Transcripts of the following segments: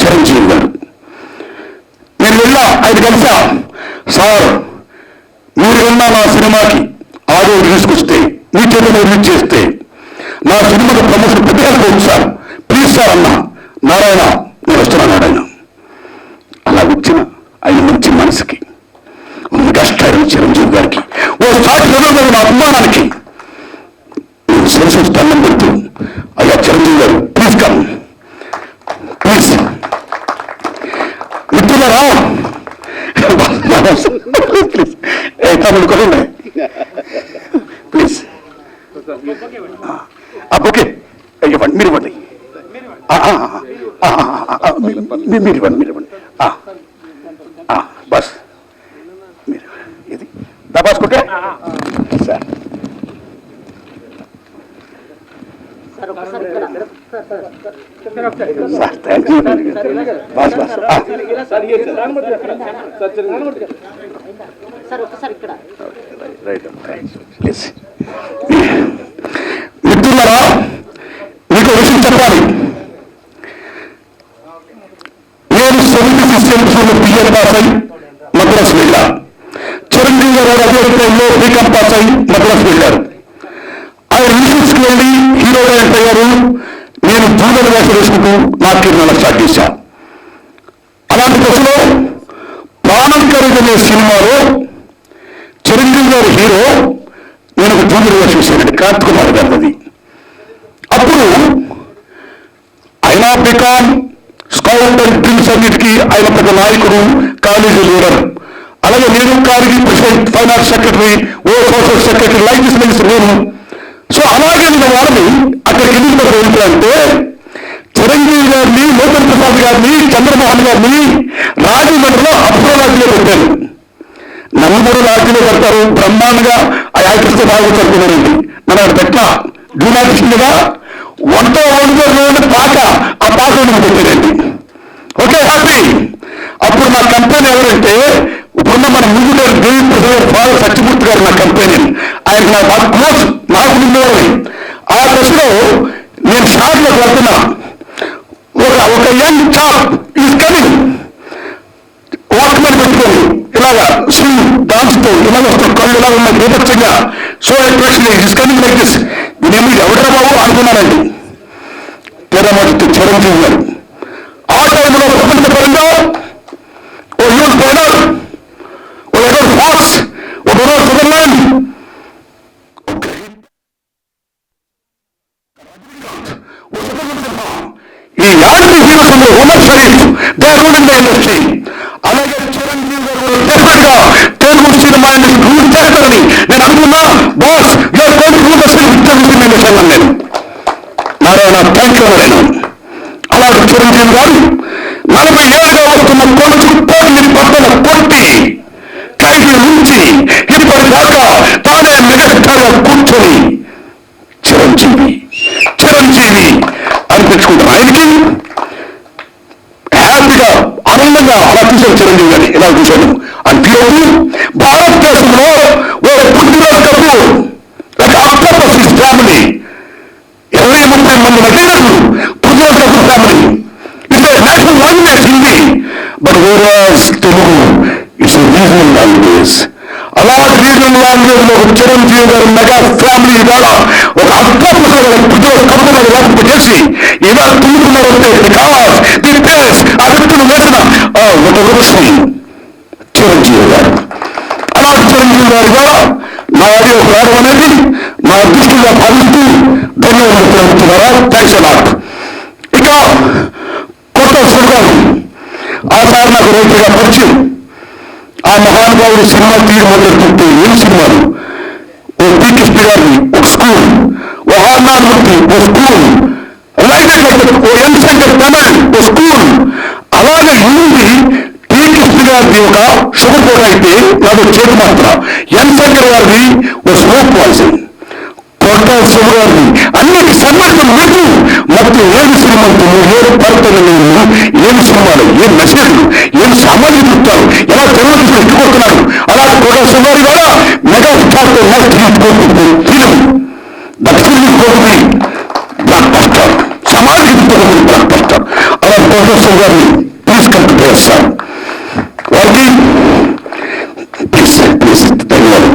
చిరంజీవి గారు నేను వెళ్ళా ఆయన కలిసా. సార్ మీరు విన్నా నా సినిమాకి ఆడియో తీసుకొస్తే మీ చేత రిలీజ్ చేస్తే నా సినిమాకి ప్రమోషన్ పెట్టేసుకోవచ్చు సార్, ప్లీజ్ సార్ అన్నా. నారాయణ నేను వస్తున్నాను ఆయన. అలా వచ్చిన ఆయన మంచి మనసుకి మెగాస్టార్ చిరంజీవి గారికి ఓ సాటి నా అభిమానానికి నేను సరస్వతి దండం పెడుతూ, అయ్యా చిరంజీవి గారు ప్లీజ్ కమ్ ప్లీజ్. మిత్రులరా ప్లీజ్ తమిళ కొనండి ప్లీజ్. ఓకే ఇవ్వండి, మీరు ఇవ్వండి, మీరు ఇవ్వండి, మీరు ఇవ్వండి బస్. మీరు ఇది దబాస్ కొట్టే sir. Sir thank you bus bus. మిత్రులరా మీకు విషయం చెప్పాలి. నేను 70 పిఎల్ పాస్ అయి మద్రాసు వెళ్ళా. చిరంజీవి గారు అదే టైంలో బీకాం పాస్ అయి మద్రాసు వెళ్ళారు. ఆయన రిలీజ్కి వెళ్ళి హీరోగా ఎంటర్ అయ్యారు. నేను జూనియర్ వేషం వేసుకుంటూ నా కెరీర్ స్టార్ట్ చేశా. అలాంటి దశలో ప్రాణం ఖరీదనే సినిమాలో చిరంజీవి గారు హీరో, నేను ఒక జూనియర్ వేషం వేసానండి, కార్తీక్ కుమార్ గారిది. అప్పుడు ఆయన బీకాం స్కౌట్ అండ్ డ్రిల్స్ అన్నిటికీ ఆయన పెద్ద నాయకుడు, కాలేజీ లీడర్. అలాగే నేను కాలేజీ ప్రెసిడెంట్, ఫైనాన్స్ సెక్రటరీ, ఓ సోషల్ సెక్రటరీ, లైఫ్ మినిస్టర్ నేను. సో అలాగే నేను వాళ్ళని అక్కడికి ఎందుకు ఏంటంటే చిరంజీవి గారిని, లోకేష్ ప్రసాద్ గారిని, చంద్రమోహన్ గారిని రాజమండ్రిలో అప్రో లాడ్జిలో పెట్టారు. నలుగురు లాడ్జిలో పెడతారు, బ్రహ్మాండంగా ఆ యాక్టర్స్తో బాగా చదువుకున్నారండి. మన అక్కడ పెట్టిన డ్యూనాటిస్ట్గా వంట వండుకొని పాక, ఆ పాక పెట్టారండి. Okay happy. అప్పుడు నా కంపెనీ ఎవరంటే ఇప్పుడున్న మన ముందు గారు దేవి ప్రసాద్ ఫాదర్ సత్యమూర్తి గారు నా కంపెనీ. ఆయనకు నా బాగా క్లోజ్, నాకు ఉండేవారు. ఆ దశలో నేను షాట్లోకి వెళ్తున్నా. ఒక young chap is coming, walkman పెట్టుకొని ఇలాగా స్వింగ్ డాన్స్తో ఇలా వస్తాడు, కళ్ళు ఇలా ఉన్నాయి బీభత్సంగా. So expression is coming like this. నేను ఎవడరా బాబు అనుకున్నానండి. తెరమతి చిరంజీవి గారు ఆ టైంలో ప్రపంచపరంగా ఓ యూత్ ట్రైనర్, ఓ ఎడర్ ఫాక్స్, ఓ డొనాల్డ్ సదర్లాండ్, ఈ యాభై హీరోస్లో Omar Sharif, they are ruling the industry. అలాగే చిరంజీవి గారు డెఫినెట్ గా తెలుగు సినిమా ఇండస్ట్రీ రూల్ చేస్తారని నేను అనుకున్నా. Boss you are going to rule the Telugu cinema industry అన్నాను నేను. నారాయణ థ్యాంక్ యూ అన్నాను. అలాగే చిరంజీవి గారు 40 ఏళ్ళుగా వస్తున్న కొడుకు పోటీ పట్టణ కొట్టి ఖైదీ నుంచి ఇప్పటిదాకా తానే మెగాస్టార్గా కూర్చొని చిరంజీవి చిరంజీవి అనిపించుకుంటాను. ఆయనకి హ్యాపీగా ఆనందంగా అలా చూశాను చిరంజీవి గారిని, ఇలా చూశాను. అంతేకాదు భారతదేశంలో ఓ పుట్టినరోజు కప్పు ఆక్టోపస్ ఇస్ ఫ్యామిలీ 20-30 మంది నటీనటులు పుట్టినరోజు కప్పు family. It's a national language Hindi, but whereas Telugu it's a regional language. అలాంటి రీజనల్ లాంగ్వేజ్ లో చిరంజీవి గారు మెగా ఫ్యామిలీ ద్వారా ఒక అద్భుతమైన పుట్టినరోజు కప్పు వ్యాపింప చేసి ఇలా తుమ్ముతున్నారంటే బికాస్ ది ప్లేస్ ఆ వ్యక్తులు వేసిన ఒక వృక్షం చిరంజీవి గారు. అలాంటి చిరంజీవి గారు కూడా నా ఆడియో రావడం అనేది నా దృష్టిగా భావిస్తూ ధన్యవాదాలు తెలుపుతున్నారా. Thanks a lot. ఇక కొత్త కొట్టాల శివగారు. ఆ సార్ నాకు రైతుగా పరిచయం. ఆ మహానుభావుడు సినిమా తీయడం మొదలెడుతుంటే ఏం సినిమాలు, ఓ పి కృష్ణ గారిని ఒక స్కూల్, ఓ ఆర్నాథమూర్తి ఓ స్కూల్, ఓ ఎన్ శంకర్ తమిళ్ ఓ స్కూల్, అలాగే ఉంది. టి కృష్ణ గారిది ఒక షుగర్ కూడా అయితే నాది చేతి మాత్ర, ఎన్ శంకర్ గారిది ఓ స్మోక్ పాయిజన్, కొట్టాల శివ గారిది అన్నిటి సన్మానం లేదు. మొత్తం ఏమి శ్రీమంతులు, ఏమి పర్యటనలు, ఏమి సినిమాలు, ఏం మెసేజ్లు, ఏమి సామాజిక వృత్తాలు, ఎలా జర్నలిస్టులు ఎత్తుకుంటున్నారు. అలాగే కొట్టాల శివ గారి కూడా మెగా స్టార్తో మోస్ట్ ఫిలిం దక్షిణ కోరుకుని బ్లాక్ బస్టర్, సామాజిక వృత్తులు బ్లాక్ బస్టర్. అలా కొట్టాల శివ గారిని ప్లీజ్ కరెక్ట్ చేస్తాను. వారికి ప్లీజ్ ప్లీజ్ ధన్యవాదాలు.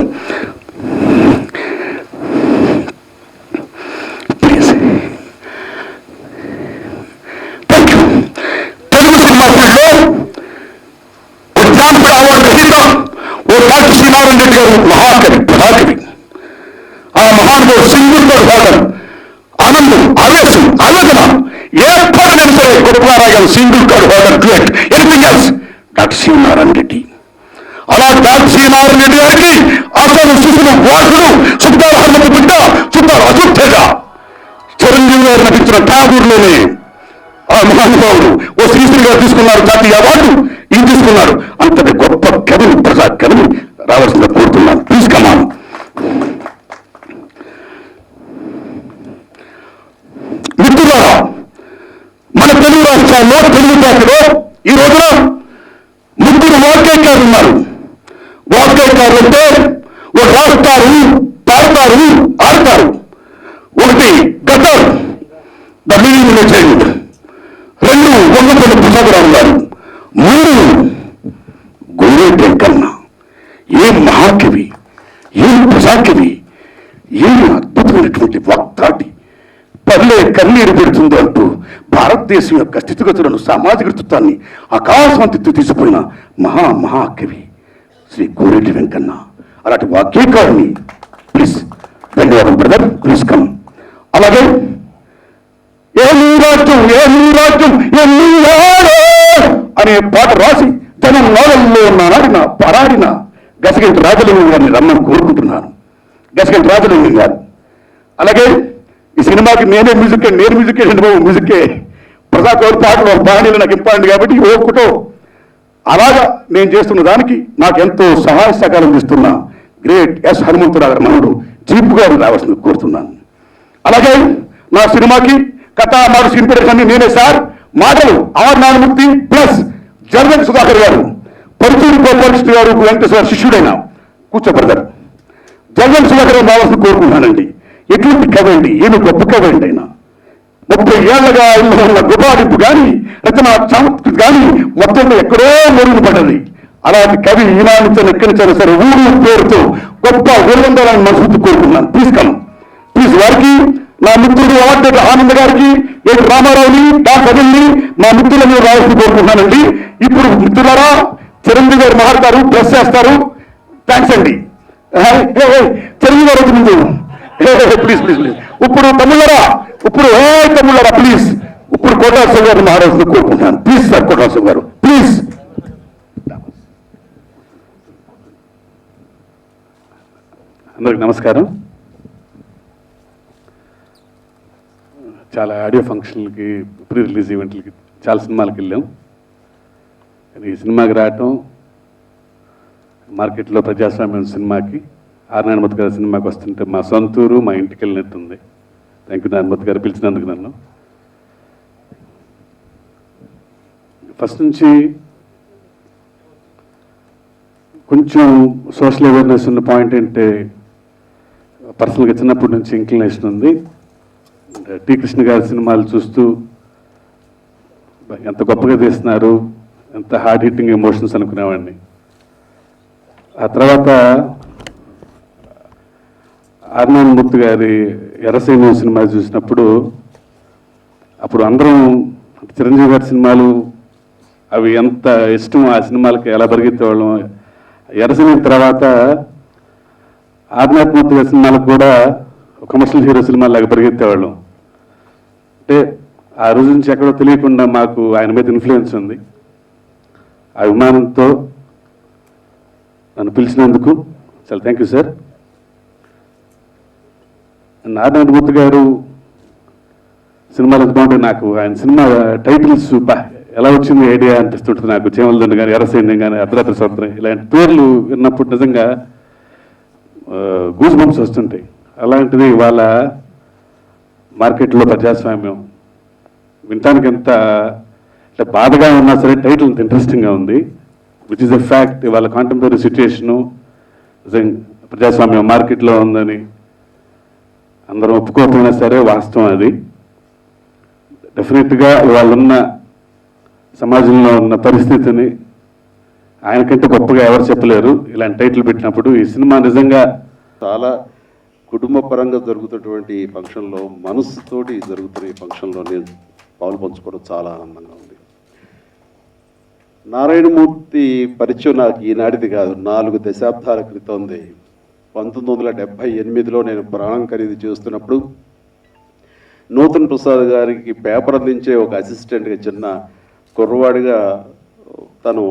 మహాకవి మహాకవి ఆ మహానుభావుడు సింగులతో పాడడం ఆనందం, ఆవేశం, ఆలోచన ఏ పాటైనా సరే గొప్పరాగారు. Single card holder duet, anything else doctor Srinarayana Reddy. అలా డాక్టర్ శ్రీనారాయణ రెడ్డి గారికి అతను చూసిన వాసుడు సుబ్బాల హనుమతి బిడ్డ సుబ్బాల అశోక్, చిరంజీవి గారు నటించిన ఠాగూర్లోనే ఆ మహానుభావుడు ఓ శ్రీశ్రీ గారు తీసుకున్నారు జాతీయ అవార్డు, ఇది తీసుకున్నారు. అంతటి గొప్ప కవిని, ప్రజా కవిని రావాల్సిందిగా కోరుతున్నాను. Please come on. మిత్రులారా, మన తెలుగు రాష్ట్రాల్లో తెలుగు భాషలో ఈ రోజున ముగ్గురు వాగ్గేయకారులు ఉన్నారు. వాగ్గేయకారులు అంటే ఒక రాస్తారు, పాడతారు, ఆడతారు. ఒకటి గద్దర్, ద మీనింగ్ చైల్డ్. రెండు వంగపల్లి ప్రసాదరావు గారు. మూడు గోరేటి వెంకన్న. ఏం మహాకవి, ఏం ప్రజాకవి, ఏం అద్భుతమైనటువంటి వాక్తాటి. పల్లె కన్నీరు పెడుతుందో అంటూ భారతదేశం యొక్క స్థితిగతులను, సామాజిక వృత్తాన్ని ఆకాశవంతితో తీసిపోయిన మహాకవి శ్రీ గోరేటి వెంకన్న. అలాంటి వాక్యకారుని ప్లీజ్ ధన్యవాదం బ్రదర్, ప్లీజ్ కమ్. అలాగే ఏమీ రాజ్యం ఏమీ రాజ్యం అనే పాట రాసి జనం నోడల్లో నాడిన పరాడిన గసగంటి రాజలింగం గారిని రమ్మని కోరుకుంటున్నాను. గసగంటి రాజలింగం గారు. అలాగే ఈ సినిమాకి నేను మ్యూజిక్కే మ్యూజిక్కే ప్రజాకౌరు పాటలు పాడీలు నాకు ఇంపార్టెంట్ కాబట్టి ఒక్కటో అలాగా నేను చేస్తున్న దానికి నాకు ఎంతో సహాయ సహకారం ఇస్తున్న గ్రేట్ ఎస్ హనుమంతరావు గారి మనవుడు జీపు గారు రావాల్సింది కోరుతున్నాను. అలాగే నా సినిమాకి కథా మాట స్క్రీన్ అన్ని నేనే సార్. మాటలు R Narayanamurthy plus journal Sudhakar garu, Paruchuri Gopalakrishna garu Venkateswara శిష్యుడైన కూర్చోబడతారు. జర్నల్ సుధాకర్ గారు రావాల్సింది కోరుకుంటున్నానండి. ఎటువంటి కవి అండి, ఏమి గొప్ప కవి అండి ఆయన. 30 ఏళ్లగా ఉన్న గుబాడింపు కానీ రచన చామత్కృతి కానీ మొత్తంలో ఎక్కడో మెరుగు పడ్డది. అలాంటి కవి ఈనాడు ఎక్కడికైనా సరే ఊరు పేరుతో గొప్ప ఊరందరాన్ని మనసు కోరుకున్నాను. Please come, please. వారికి నా మిత్రుడు అవార్డు ఆనంద్ గారికి, ఏడు రామారావుని, డాక్టర్ని, మా మిత్రులను రావాల్సి కోరుకుంటున్నానండి. ఇప్పుడు మిత్రులారా, చిరంజీవి గారు మాట్లాడతారు, ప్రెస్ చేస్తారు. థ్యాంక్స్ అండి. చిరంజీవి గారు వచ్చి ముందు ప్లీజ్ ప్లీజ్ ప్లీజ్. ఇప్పుడు తమ్ముళ్ళరా ప్లీజ్. ఇప్పుడు కోటాల శివ గారిని మాట్లాడాల్సింది కోరుకుంటున్నాను. ప్లీజ్ సార్, కోటాల శివ గారు ప్లీజ్. అందరికి నమస్కారం. చాలా ఆడియో ఫంక్షన్లకి, ప్రీ రిలీజ్ ఈవెంట్లకి, చాలా సినిమాలకు వెళ్ళాం. ఈ సినిమాకి రావటం, మార్కెట్లో ప్రజాస్వామ్యం సినిమాకి, ఆర్ నారాయణమూర్తి గారి సినిమాకి వస్తుంటే మా సొంతూరు, మా ఇంటికి వెళ్ళినట్టుంది. థ్యాంక్ యూ నారాయణమూర్తి గారు పిలిచినందుకు నన్ను. ఫస్ట్ నుంచి కొంచెం సోషల్ అవేర్నెస్ ఉన్న పాయింట్ ఏంటంటే, పర్సనల్గా చిన్నప్పటి నుంచి ఇంక్లినేషన్ ఉంది. టి కృష్ణ గారి సినిమాలు చూస్తూ ఎంత గొప్పగా తీస్తున్నారు, ఎంత హార్డ్ హిట్టింగ్ ఎమోషన్స్ అనుకునేవాడిని. ఆ తర్వాత ఆర్ నారాయణమూర్తి గారి ఎర్రసైన్యం సినిమా చూసినప్పుడు, అప్పుడు అందరం చిరంజీవి గారి సినిమాలు అవి ఎంత ఇష్టం, ఆ సినిమాలకి ఎలా పరిగెత్తేవాళ్ళం. ఎర్రసైన్యం తర్వాత ఆర్ నారాయణమూర్తి గారి సినిమాలకు కూడా కమర్షియల్ హీరో సినిమాలాగా పరిగెత్తేవాళ్ళం. అంటే ఆ రోజు నుంచి ఎక్కడో తెలియకుండా మాకు ఆయన మీద ఇన్ఫ్లుయెన్స్ ఉంది. అభిమానంతో నన్ను పిలిచినందుకు చాలా థ్యాంక్ యూ సార్. నారాయణమూర్తి గారు సినిమాలు ఎంత బాగుంటాయి. నాకు ఆయన సినిమా టైటిల్స్ ఎలా వచ్చింది ఐడియా అనిపిస్తుంటుంది. నాకు చేమలదండ కానీ, ఎర్రసైన్యం కానీ, అర్ధరాత్రి స్వతంత్రం ఇలాంటి పేర్లు విన్నప్పుడు నిజంగా గూస్ బంప్స్ వస్తుంటాయి. అలాంటిది వాళ్ళ మార్కెట్లో ప్రజాస్వామ్యం వినటానికి ఎంత అంటే బాధగా ఉన్నా సరే టైటిల్ అంత ఇంట్రెస్టింగ్గా ఉంది. Which is a fact. వాళ్ళ కాంటెంపరీ సిచ్యుయేషను ప్రజాస్వామ్యం మార్కెట్లో ఉందని అందరం ఒప్పుకోకపోయినా సరే వాస్తవం అది. డెఫినెట్గా వాళ్ళున్న సమాజంలో ఉన్న పరిస్థితిని ఆయనకంటే గొప్పగా ఎవరు చెప్పలేరు ఇలాంటి టైటిల్ పెట్టినప్పుడు. ఈ సినిమా నిజంగా చాలా కుటుంబ పరంగా జరుగుతున్నటువంటి ఈ ఫంక్షన్లో, మనసుతోటి జరుగుతున్న ఈ ఫంక్షన్లో నేను పాలు పంచుకోవడం చాలా ఆనందంగా ఉంది. నారాయణమూర్తి పరిచయం నాకు ఈనాటిది కాదు, 4 దశాబ్దాల క్రితంది. 1978లో నేను ప్రాణం ఖరీదు చేస్తున్నప్పుడు నూతన్ ప్రసాద్ గారికి పేపర్ అందించే ఒక అసిస్టెంట్గా చిన్న కుర్రవాడిగా తను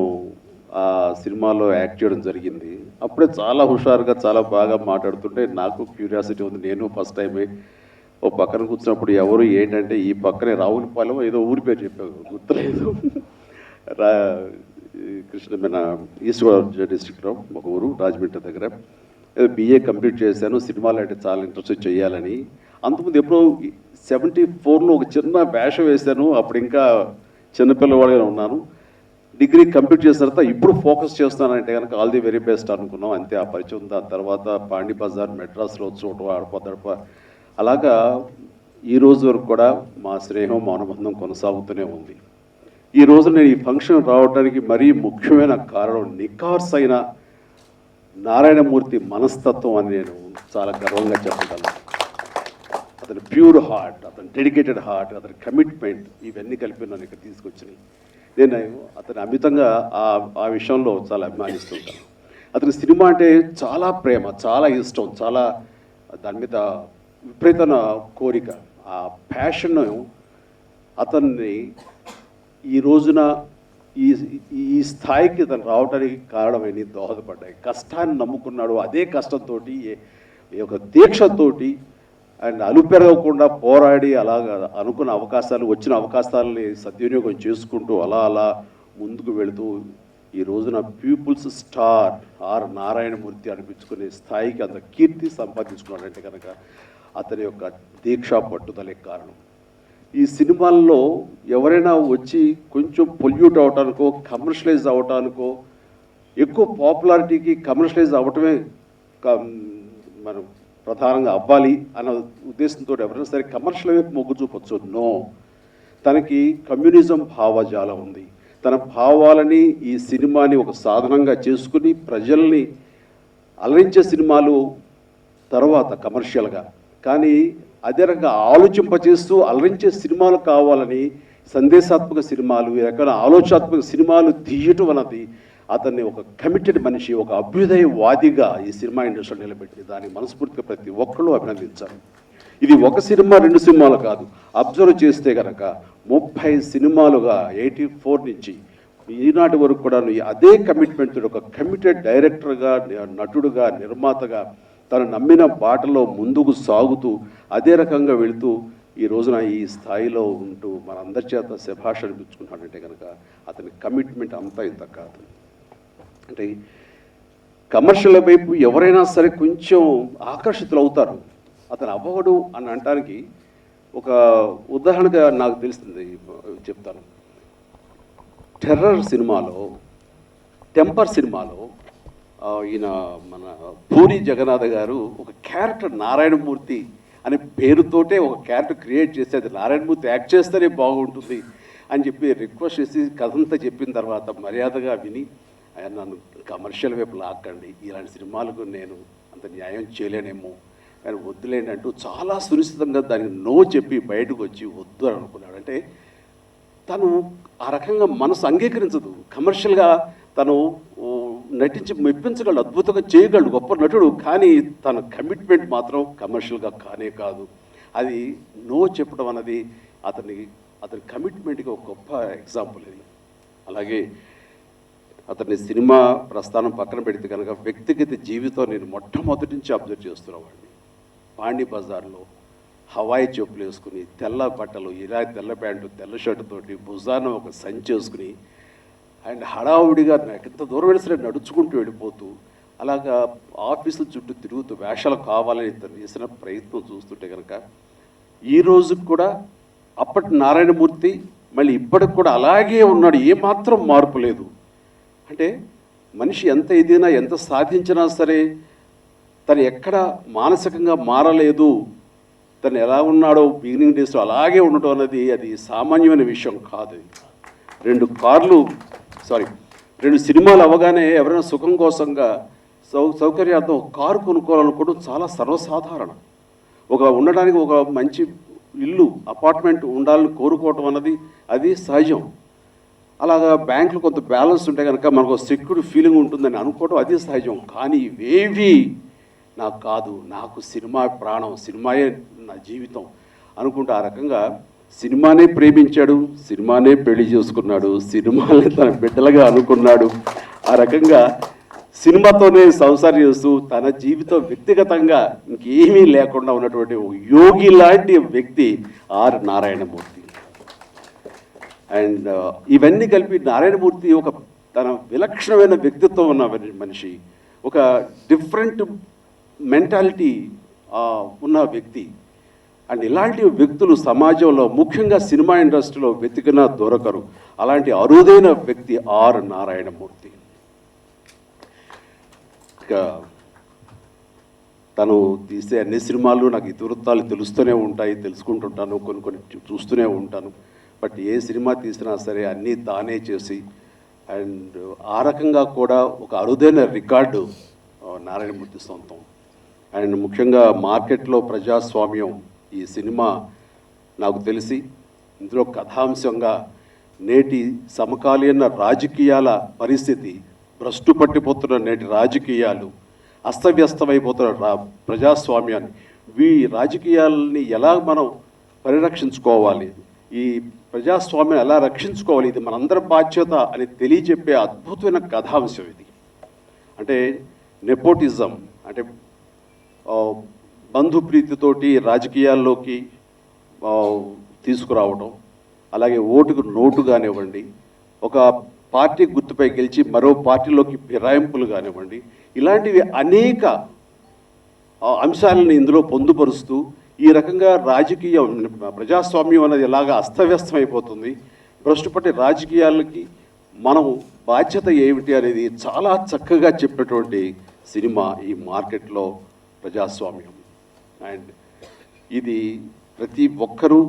ఆ సినిమాలో యాక్ట్ చేయడం జరిగింది. అప్పుడే చాలా హుషారుగా చాలా బాగా మాట్లాడుతుంటే నాకు క్యూరియాసిటీ ఉంది. నేను ఫస్ట్ టైమే ఓ పక్కన కూర్చున్నప్పుడు ఎవరు ఏంటంటే ఈ పక్కనే రావులపాలెం ఏదో ఊరి పేరు చెప్పారు, గుర్తులేదు. మన ఈస్ట్ గోదావరి డిస్ట్రిక్ట్లో ఒక ఊరు రాజమండ్రి దగ్గర. ఏదో BA కంప్లీట్ చేశాను. సినిమాలు అంటే చాలా ఇంట్రెస్ట్ చేయాలని. అంతకుముందు ఎప్పుడో 74లో ఒక చిన్న వేషం వేశాను. అప్పుడు ఇంకా చిన్నపిల్లవాడిగా ఉన్నాను. డిగ్రీ కంప్లీట్ చేసిన తర్వాత ఇప్పుడు ఫోకస్ చేస్తానంటే కనుక ఆల్ ది వెరీ బెస్ట్ అనుకున్నాం. అంతే ఆ పరిచయం. దాని తర్వాత పాండి బజార్, మెడ్రాస్లో చూడటం, ఆడపదడప అలాగా ఈ రోజు వరకు కూడా మా స్నేహం, మా అనుబంధం కొనసాగుతూనే ఉంది. ఈ రోజు నేను ఈ ఫంక్షన్ రావడానికి మరీ ముఖ్యమైన కారణం నిఖార్స్ అయిన నారాయణమూర్తి మనస్తత్వం అని నేను చాలా గర్వంగా చెప్పగలను. అతని ప్యూర్ హార్ట్, అతని డెడికేటెడ్ హార్ట్, అతని కమిట్మెంట్ ఇవన్నీ కలిపి నన్ను ఇక్కడ తీసుకొచ్చినాయి. నేను అతని అమితంగా ఆ విషయంలో చాలా అభిమానిస్తుంటాను. అతని సినిమా అంటే చాలా ప్రేమ, చాలా ఇష్టం, చాలా దాని మీద విపరీతమైన కోరిక. ఆ ప్యాషన్ అతన్ని ఈ రోజున ఈ స్థాయికి తను రావడానికి కారణమైన దోహదపడ్డాయి. కష్టాన్ని నమ్ముకున్నాడు. అదే కష్టంతో, ఒక దీక్షతోటి అండ్ అలుపెరగకుండా పోరాడి అలాగా అనుకున్న అవకాశాలు, వచ్చిన అవకాశాలని సద్వినియోగం చేసుకుంటూ అలా ముందుకు వెళుతూ ఈ రోజున పీపుల్స్ స్టార్ ఆర్ నారాయణమూర్తి అనిపించుకునే స్థాయికి అంత కీర్తి సంపాదించుకున్నాడంటే కనుక అతని యొక్క దీక్షా పట్టుదలే కారణం. ఈ సినిమాల్లో ఎవరైనా వచ్చి కొంచెం పొల్యూట్ అవటానికో, కమర్షియలైజ్ అవటానికో, ఎక్కువ పాపులారిటీకి కమర్షియలైజ్ అవటమే మనం ప్రధానంగా అవ్వాలి అన్న ఉద్దేశంతో ఎవరైనా సరే కమర్షియల్ వైపు మొగ్గు చూపొచ్చు. నో, తనకి కమ్యూనిజం భావజాలం ఉంది. తన భావాలని ఈ సినిమాని ఒక సాధనంగా చేసుకుని ప్రజల్ని అలరించే సినిమాలు తర్వాత కమర్షియల్గా, కానీ అదే రకంగా ఆలోచింపచేస్తూ అలరించే సినిమాలు కావాలని సందేశాత్మక సినిమాలు, ఈ రకమైన ఆలోచనాత్మక సినిమాలు తీయటం అన్నది అతన్ని ఒక కమిటెడ్ మనిషి, ఒక అభ్యుదయవాదిగా ఈ సినిమా ఇండస్ట్రీ నిలబెట్టి దాన్ని మనస్ఫూర్తిగా ప్రతి ఒక్కళ్ళు అభినందించారు. ఇది ఒక సినిమా, 2 సినిమాలు కాదు. అబ్జర్వ్ చేస్తే కనుక 30 సినిమాలుగా 84 నుంచి ఈనాటి వరకు కూడా అదే కమిట్మెంట్, ఒక కమిటెడ్ డైరెక్టర్గా, నటుడుగా, నిర్మాతగా తను నమ్మిన బాటలో ముందుకు సాగుతూ అదే రకంగా వెళుతూ ఈ రోజున ఈ స్థాయిలో ఉంటూ మనందరి చేత శభాష్ అనిపించుకుంటాడంటే కనుక అతని కమిట్మెంట్ అంతా ఇంత కాదు. అంటే కమర్షియల్ వైపు ఎవరైనా సరే కొంచెం ఆకర్షితులు అవుతారు, అతను అవ్వడు అని అనడానికి ఒక ఉదాహరణగా నాకు తెలిసింది చెప్తాను. టెర్రర్ సినిమాలో, టెంపర్ సినిమాలో ఈయన మన పూరి జగన్నాథ్ గారు ఒక క్యారెక్టర్ నారాయణమూర్తి అనే పేరుతోటే ఒక క్యారెక్టర్ క్రియేట్ చేసి అది నారాయణమూర్తి యాక్ట్ చేస్తేనే బాగుంటుంది అని చెప్పి రిక్వెస్ట్ చేసి కథంతా చెప్పిన తర్వాత మర్యాదగా విని ఆయన నన్ను కమర్షియల్ వైపు లాక్కండి, ఇలాంటి సినిమాలకు నేను అంత న్యాయం చేయలేనేమో, కానీ వద్దులేండి అంటూ చాలా సునిశ్చితంగా దానికి నో చెప్పి బయటకు వచ్చి వద్దు అని అనుకున్నాడు. అంటే తను ఆ రకంగా మనసు అంగీకరించదు. కమర్షియల్గా తను నటించి మెప్పించగలడు, అద్భుతంగా చేయగలడు, గొప్ప నటుడు, కానీ తన కమిట్మెంట్ మాత్రం కమర్షియల్గా కానే కాదు. అది నో చెప్పడం అన్నది అతన్ని అతని కమిట్మెంట్కి ఒక గొప్ప ఎగ్జాంపుల్ ఇది. అలాగే అతని సినిమా ప్రస్థానం పక్కన పెడితే కనుక వ్యక్తిగత జీవితం నేను మొట్టమొదటి నుంచి అబ్జర్వ్ చేస్తున్నవాడిని. పాండి బజార్లో హవాయి చెప్పులు వేసుకుని, తెల్ల బట్టలు, ఇలా తెల్ల ప్యాంటు, తెల్ల షర్టుతోటి, భుజాన ఒక సంచి వేసుకుని, అండ్ హడావుడిగా నాకు ఎంత దూరం వెళ్ళి సరే నడుచుకుంటూ వెళ్ళిపోతూ, అలాగా ఆఫీసుల చుట్టూ తిరుగుతూ వేషాలు కావాలని ఇతను చేసిన ప్రయత్నం చూస్తుంటే కనుక ఈ రోజుకి కూడా అప్పటి నారాయణమూర్తి మళ్ళీ ఇప్పటికి కూడా అలాగే ఉన్నాడు, ఏమాత్రం మార్పు లేదు. అంటే మనిషి ఎంత ఎదిగినా ఎంత సాధించినా సరే తను ఎక్కడ మానసికంగా మారలేదు, తను ఎలా ఉన్నాడో బిగినింగ్ డేస్లో అలాగే ఉండటం అన్నది అది సామాన్యమైన విషయం కాదు. 2 సినిమాలు అవ్వగానే ఎవరైనా సుఖం కోసంగా సౌకర్యార్థం ఒక కారు కొనుక్కోవాలనుకోవడం చాలా సర్వసాధారణం. ఉండడానికి ఒక మంచి ఇల్లు, అపార్ట్మెంట్ ఉండాలని కోరుకోవటం అన్నది అది సహజం. అలాగా బ్యాంకులో కొంత బ్యాలెన్స్ ఉంటే కనుక మనకు సెక్యూర్ ఫీలింగ్ ఉంటుందని అనుకోవడం అది సహజం. కానీ ఇవేవి నాకు కాదు, నాకు సినిమా ప్రాణం, సినిమాయే నా జీవితం అనుకుంటూ ఆ రకంగా సినిమానే ప్రేమించాడు, సినిమానే పెళ్లి చేసుకున్నాడు, సినిమానే తన బిడ్డలుగా అనుకున్నాడు. ఆ రకంగా సినిమాతోనే సంసారం చేస్తూ తన జీవితం వ్యక్తిగతంగా ఇంకేమీ లేకుండా ఉన్నటువంటి యోగి లాంటి వ్యక్తి ఆర్ నారాయణమూర్తి. అండ్ ఇవన్నీ కలిపి నారాయణమూర్తి ఒక తన విలక్షణమైన వ్యక్తిత్వం ఉన్న మనిషి, ఒక డిఫరెంట్ మెంటాలిటీ ఉన్న వ్యక్తి. అండ్ ఇలాంటి వ్యక్తులు సమాజంలో ముఖ్యంగా సినిమా ఇండస్ట్రీలో వెతికినా దొరకరు. అలాంటి అరుదైన వ్యక్తి ఆర్ నారాయణమూర్తి. ఇక తను తీసే అన్ని సినిమాలు నాకు ఇతివృత్తాలు తెలుస్తూనే ఉంటాయి, తెలుసుకుంటుంటాను, కొన్ని చూస్తూనే ఉంటాను. బట్ ఏ సినిమా తీసినా సరే అన్నీ తానే చేసి అండ్ ఆ రకంగా కూడా ఒక అరుదైన రికార్డు నారాయణమూర్తి సొంతం. అండ్ ముఖ్యంగా మార్కెట్లో ప్రజాస్వామ్యం ఈ సినిమా నాకు తెలిసి ఇందులో కథాంశంగా నేటి సమకాలీన రాజకీయాల పరిస్థితి, భ్రష్టు పట్టిపోతున్న నేటి రాజకీయాలు, అస్తవ్యస్తమైపోతున్న ప్రజాస్వామ్యాన్ని, రాజకీయాలని ఎలా మనం పరిరక్షించుకోవాలి, ఈ ప్రజాస్వామ్యం ఎలా రక్షించుకోవాలి, ఇది మనందరి బాధ్యత అని తెలియజెప్పే అద్భుతమైన కథాంశం ఇది. అంటే నెపోటిజం అంటే బంధుప్రీతితోటి రాజకీయాల్లోకి తీసుకురావడం, అలాగే ఓటుకు నోటు కానివ్వండి, ఒక పార్టీ గుర్తుపై గెలిచి మరో పార్టీలోకి ఫిరాయింపులు కానివ్వండి, ఇలాంటివి అనేక అంశాలను ఇందులో పొందుపరుస్తూ ఈ రకంగా రాజకీయం ప్రజాస్వామ్యం అనేది ఎలాగా అస్తవ్యస్తమైపోతుంది, భ్రష్టుపట్టే రాజకీయాలకి మనం బాధ్యత ఏమిటి అనేది చాలా చక్కగా చెప్పినటువంటి సినిమా ఈ మార్కెట్లో ప్రజాస్వామ్యం. అండ్ ఇది ప్రతి ఒక్కరూ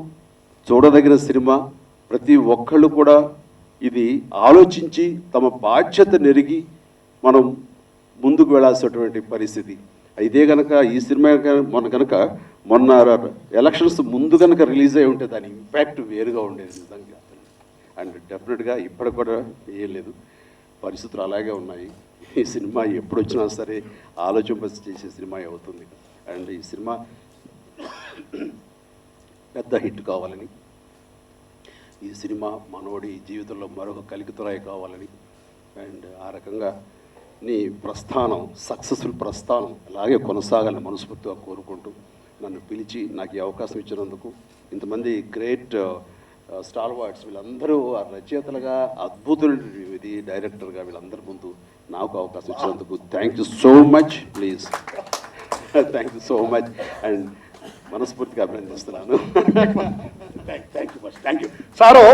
చూడదగిన సినిమా. ప్రతి ఒక్కళ్ళు కూడా ఇది ఆలోచించి తమ బాధ్యత నెరిగి మనం ముందుకు వెళ్ళాల్సినటువంటి పరిస్థితి. ఇదే కనుక ఈ సినిమా మొన్న ఎలక్షన్స్ ముందు కనుక రిలీజ్ అయి ఉంటే దాని ఇంపాక్ట్ వేరుగా ఉండేది నిజంగా. అండ్ డెఫినెట్గా ఇప్పటికి కూడా ఏం లేదు, పరిస్థితులు అలాగే ఉన్నాయి. ఈ సినిమా ఎప్పుడు వచ్చినా సరే ఆలోచింప చేసే సినిమా అవుతుంది. అండ్ ఈ సినిమా పెద్ద హిట్ కావాలని, ఈ సినిమా మనోడి జీవితంలో మరొక కలికితురాయి కావాలని, అండ్ ఆ రకంగా నీ ప్రస్థానం సక్సెస్ఫుల్ ప్రస్థానం అలాగే కొనసాగాలని మనస్ఫూర్తిగా కోరుకుంటూ నన్ను పిలిచి నాకు ఈ అవకాశం ఇచ్చినందుకు, ఇంతమంది గ్రేట్ స్టార్ వార్డ్స్ వీళ్ళందరూ రచయితలుగా, అద్భుతులు ఇది డైరెక్టర్గా వీళ్ళందరి ముందు నాకు అవకాశం ఇచ్చినందుకు thank you so much. Please thank you so much and మనస్ఫూర్తిగా అభినందిస్తున్నాను. Thank you sir.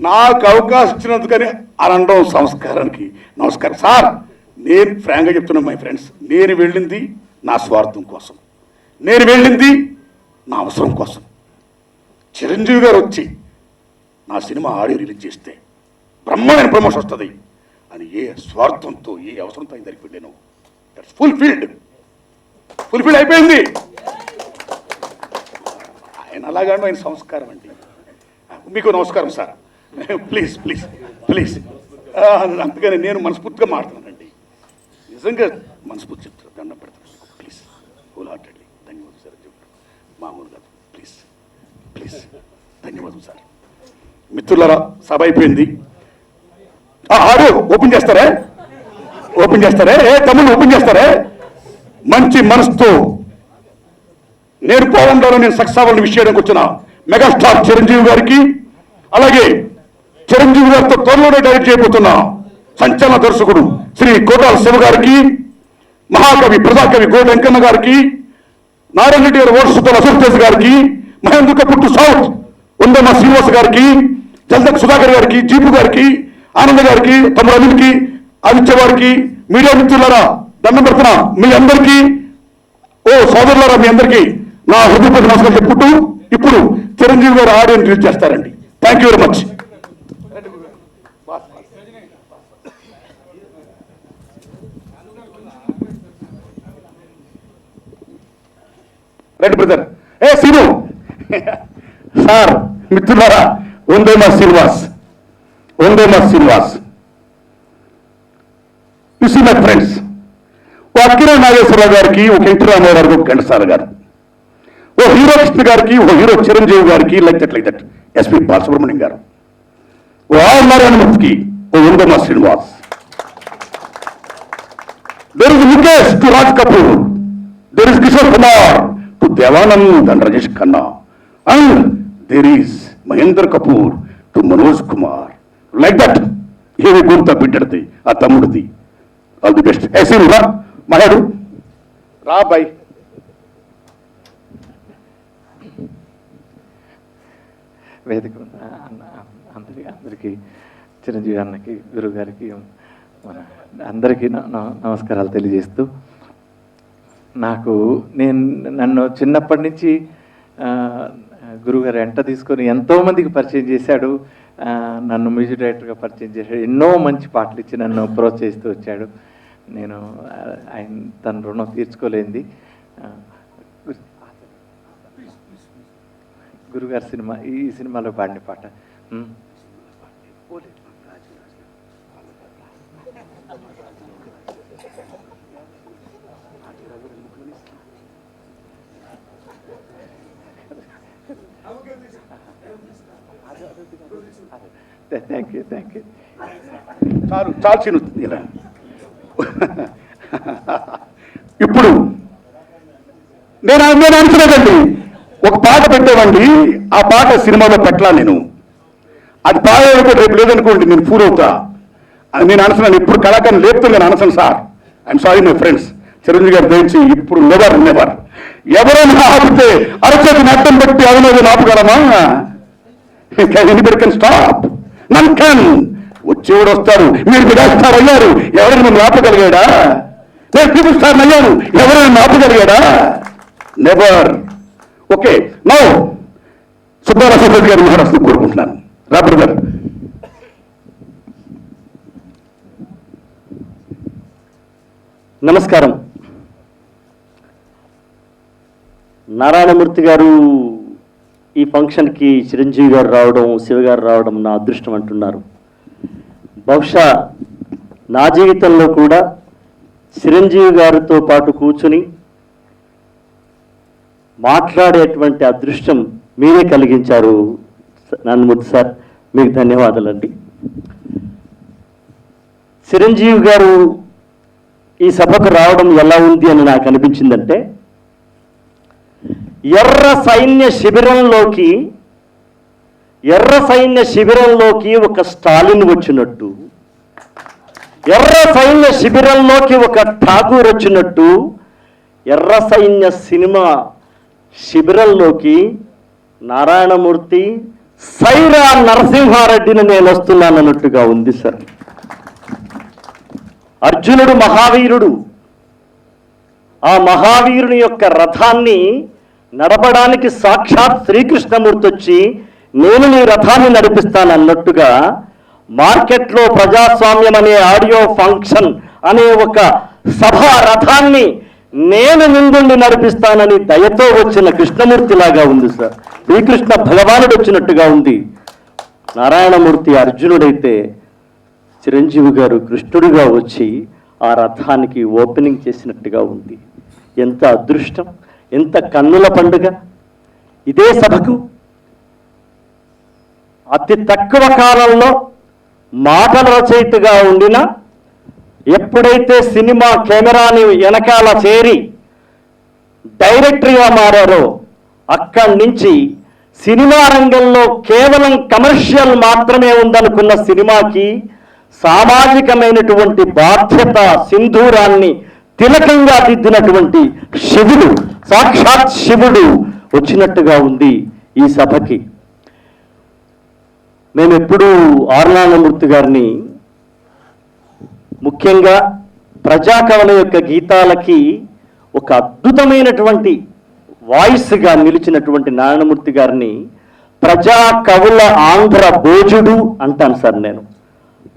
నాకు అవకాశం ఇచ్చినందుకని అనండం సంస్కారానికి నమస్కారం సార్. నేను ఫ్రాంక్గా చెప్తున్నాను మై ఫ్రెండ్స్, నేను వెళ్ళింది నా స్వార్థం కోసం, నేను వెళ్ళింది నా అవసరం కోసం. చిరంజీవి గారు వచ్చి నా సినిమా ఆడియో రిలీజ్ చేస్తే బ్రహ్మాండమైన ప్రమోషన్ వస్తుంది అని ఏ స్వార్థంతో ఏ అవసరంతో ఆయన దగ్గరికి వెళ్ళాను. దట్స్ ఫుల్ఫిల్డ్ అయిపోయింది. ఆయన అలాగాను ఆయన సంస్కారం అండి. మీకు నమస్కారం సార్. ప్లీజ్ ప్లీజ్ ప్లీజ్ అంతగానే నేను మనస్ఫూర్తిగా మాట్లాడుతున్నానండి, నిజంగా మనస్ఫూర్తి చెప్తాను, దండం పెడతాను. ప్లీజ్ హోల్ హార్టెడ్లీ ధన్యవాదాలు సార్. చెప్తాను మామూలుగా. ప్లీజ్ ప్లీజ్ ధన్యవాదం సార్. మిత్రులారా, సభ అయిపోయింది. ఆడియో ఓపెన్ చేస్తారే? తమ్ముళ్ళు ఓపెన్ చేస్తారే? మంచి మనసుతో నేను పోవడంలో నేను సక్సెస్ అవ్వాలని విషయానికి వచ్చిన మెగాస్టార్ చిరంజీవి గారికి, అలాగే చిరంజీవి గారితో త్వరలోనే డైరెక్ట్ చేయబోతున్న సంచలన దర్శకుడు శ్రీ కోటాల శివ గారికి, మహాకవి ప్రజాకవి గోడ వెంకన్న గారికి, నారాయణ రెడ్డి గారి ఓర్సుతుల అసోసియేట్స్ గారికి, మహేంద్ర కపుట్టు సౌత్ వందమ శ్రీనివాస్ గారికి, జల్దక్ సుధాకర్ గారికి, జీపు గారికి, ఆనంద్ గారికి, తమ్ముడు అనిల్కి, ఆదిత్య వారికి, మీడియా మిత్రులారా దండం పెడుతున్నా మీ అందరికీ, సోదరులారా మీ అందరికీ నా హృదయపూర్వక నమస్కారం చెప్పుకుంటూ ఇప్పుడు చిరంజీవి గారు ఆడియో రిలీజ్ చేస్తారండి. Thank you very much. Reddy brother, Seenu sir, మిత్రులారా, వందే మా Srinivas. You see my friends, ఓ అక్కినే నాగేశ్వరరావు గారికి, ఒక ఎన్టీ రామారావు గారికి, ఒక ఘంటసాల గారు, ఓ హీరో కృష్ణ గారికి, ఓ హీరో చిరంజీవి గారికి, లైక్ దట్ ఎస్పి బాలసుబ్రహ్మణ్యం గారు, ఓ ఆర్ నారాయణమూర్తికి, ఓ వందే మా Srinivas. There is Mukesh to Raj Kapoor, there is Kishore Kumar to Devanand and Rajesh Khanna, and there is Mahendra Kapoor to Manoj Kumar. Like that ఏమి గుంత బిడ్డడిది, ఆ తమ్ముడిది. All the best. రా మహాడు, రా బాయ్. వేదిక అందరికీ చిరంజీవి అన్నకి, గురువు గారికి, మన అందరికీ నమస్కారాలు తెలియజేస్తూ, నన్ను చిన్నప్పటి నుంచి గురువుగారు ఎంట తీసుకొని ఎంతోమందికి పరిచయం చేశాడు. నన్ను మ్యూజిక్ డైరెక్టర్గా పరిచయం చేశాడు. ఎన్నో మంచి పాటలు ఇచ్చి నన్ను ప్రోత్సహిస్తూ వచ్చాడు. నేను తన రుణం తీర్చుకోలేంది. గురుగారి సినిమా, ఈ సినిమాలో పాడిన పాట థ్యాంక్ యూ. చాలు సీను. ఇప్పుడు నేను అనుకునేదండి, ఒక పాట పెట్టేవండి, ఆ పాట సినిమాలో పెట్టలా నేను. అది పాడేది రేపు లేదనుకోండి నేను ఫూల్ అవుతా అని నేను అనుకున్నాను. ఇప్పుడు కళాకారుని లేపుతాను నేను అనసాను sir. I am sorry my friends. Chiranjeevi garu దయచి ఇప్పుడు నెవర్ ఎవరైనా ఆపితే అరచేతిని అడ్డం పెట్టి అవనేది ఆపగలమా? Anybody can stop, none can. వచ్చేవాడు వస్తారు, మీరు మెగాస్టార్ అయ్యారు, ఎవరైనా నన్ను ఆపగలిగాడా? నేను పీపుల్ స్టార్ అయ్యాను, ఎవరైనా ఆపగలిగాడా? Never. Okay, now Subbarao Satyavati గారి మహారాష్ట్ర కోరుకుంటున్నాను. రా బ్రదర్. నమస్కారం. నారాయణమూర్తి గారు ఈ ఫంక్షన్కి చిరంజీవి గారు రావడం, శివ గారు రావడం నా అదృష్టం అంటున్నారు. బహుశా నా జీవితంలో కూడా చిరంజీవి గారితో పాటు కూర్చుని మాట్లాడేటువంటి అదృష్టం మీరే కలిగించారు నారాయణమూర్తి సార్. మీకు ధన్యవాదాలండి. చిరంజీవి గారు ఈ సభకు రావడం ఎలా ఉంది అని నాకు అనిపించిందంటే, ఎర్ర సైన్య శిబిరంలోకి ఒక స్టాలిన్ వచ్చినట్టు, ఎర్ర సైన్య శిబిరంలోకి ఒక ఠాగూర్ వచ్చినట్టు, ఎర్ర సైన్య సినిమా శిబిరంలోకి నారాయణమూర్తి సైరా నరసింహారెడ్డిని నేను వస్తున్నానన్నట్టుగా ఉంది సార్. అర్జునుడు మహావీరుడు. ఆ మహావీరుని యొక్క రథాన్ని నడపడానికి సాక్షాత్ శ్రీకృష్ణమూర్తి వచ్చి నేను నీ రథాన్ని నడిపిస్తానన్నట్టుగా మార్కెట్లో ప్రజాస్వామ్యం అనే ఆడియో ఫంక్షన్ అనే ఒక సభా రథాన్ని నేను ముందుండి నడిపిస్తానని దయతో వచ్చిన కృష్ణమూర్తిలాగా ఉంది సార్. శ్రీకృష్ణ భగవానుడు వచ్చినట్టుగా ఉంది. నారాయణమూర్తి అర్జునుడైతే చిరంజీవి గారు కృష్ణుడిగా వచ్చి ఆ రథానికి ఓపెనింగ్ చేసినట్టుగా ఉంది. ఎంత అదృష్టం, ఎంత కన్నుల పండుగ. ఇదే సభకు అతి తక్కువ కాలంలో మాటల రచయితగా ఉండిన ఎప్పుడైతే సినిమా కెమెరాని వెనకాల చేరి డైరెక్టర్గా మారారో అక్కడి నుంచి సినిమా రంగంలో కేవలం కమర్షియల్ మాత్రమే ఉందనుకున్న సినిమాకి సామాజికమైనటువంటి బాధ్యత సింధూరాన్ని తిలకంగా దిద్దినటువంటి శివుడు, సాక్షాత్ శివుడు వచ్చినట్టుగా ఉంది ఈ సభకి. మేమెప్పుడూ ఆర్నారాయణమూర్తి గారిని ముఖ్యంగా ప్రజాకవుల యొక్క గీతాలకి ఒక అద్భుతమైనటువంటి వాయిస్గా నిలిచినటువంటి నారాయణమూర్తి గారిని ప్రజా కవుల ఆంధ్ర భోజుడు అంటాను సార్ నేను.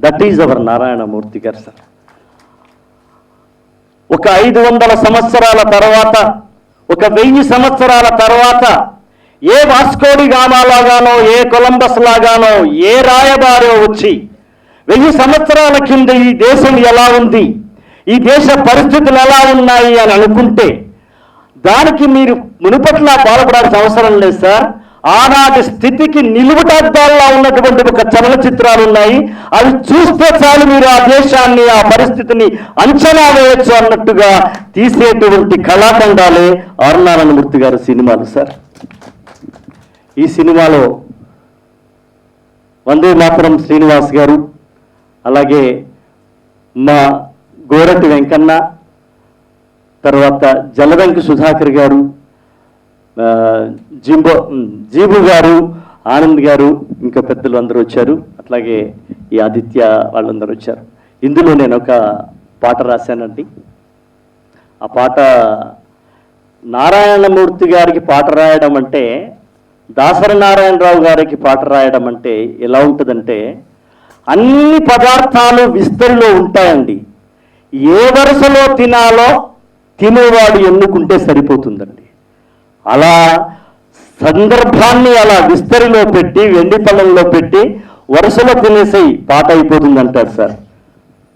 దట్ ఈజ్ అవర్ నారాయణమూర్తి గారు సార్. ఒక 500 సంవత్సరాల తర్వాత, ఒక 1000 సంవత్సరాల తర్వాత ఏ వాస్కోడి గామా లాగానో, ఏ కొలంబస్ లాగానో, ఏ రాయబారో వచ్చి 1000 సంవత్సరాల కింద ఈ దేశం ఎలా ఉంది, ఈ దేశ పరిస్థితులు ఎలా ఉన్నాయి అని అనుకుంటే దానికి మీరు మునుపట్లా బాధపడాల్సిన అవసరం లేదు సార్. ఆనాటి స్థితికి నిలువుటద్దాల్లో ఉన్నటువంటి ఒక చలనచిత్రాలు ఉన్నాయి. అవి చూస్తే చాలు మీరు ఆ దేశాన్ని, ఆ పరిస్థితిని అంచనా వేయచ్చు అన్నట్టుగా తీసేటువంటి కళాఖండాలే ఆర్నారాయణమూర్తి గారి సినిమాలు సార్. ఈ సినిమాలో వందే మాతరం శ్రీనివాస్ గారు, అలాగే మా గోరటి వెంకన్న, తర్వాత జలదంకి సుధాకర్ గారు, జీబు గారు, ఆనంద్ గారు, ఇంకా పెద్దలు అందరూ వచ్చారు. అట్లాగే ఈ ఆదిత్య వాళ్ళందరూ వచ్చారు. ఇందులో నేను ఒక పాట రాశానండి. ఆ పాట నారాయణమూర్తి గారికి పాట రాయడం అంటే, దాసరి నారాయణరావు గారికి పాట రాయడం అంటే ఎలా ఉంటుందంటే, అన్ని పదార్థాలు విస్తరిలో ఉంటాయండి. ఏ వరుసలో తినాలో తినేవాడు ఎన్నుకుంటే సరిపోతుందండి. అలా సందర్భాన్ని అలా విస్తరిలో పెట్టి, వెండి పళ్ళంలో పెట్టి వరుసలో తినేసి పాట అయిపోతుంది అంటారు సార్.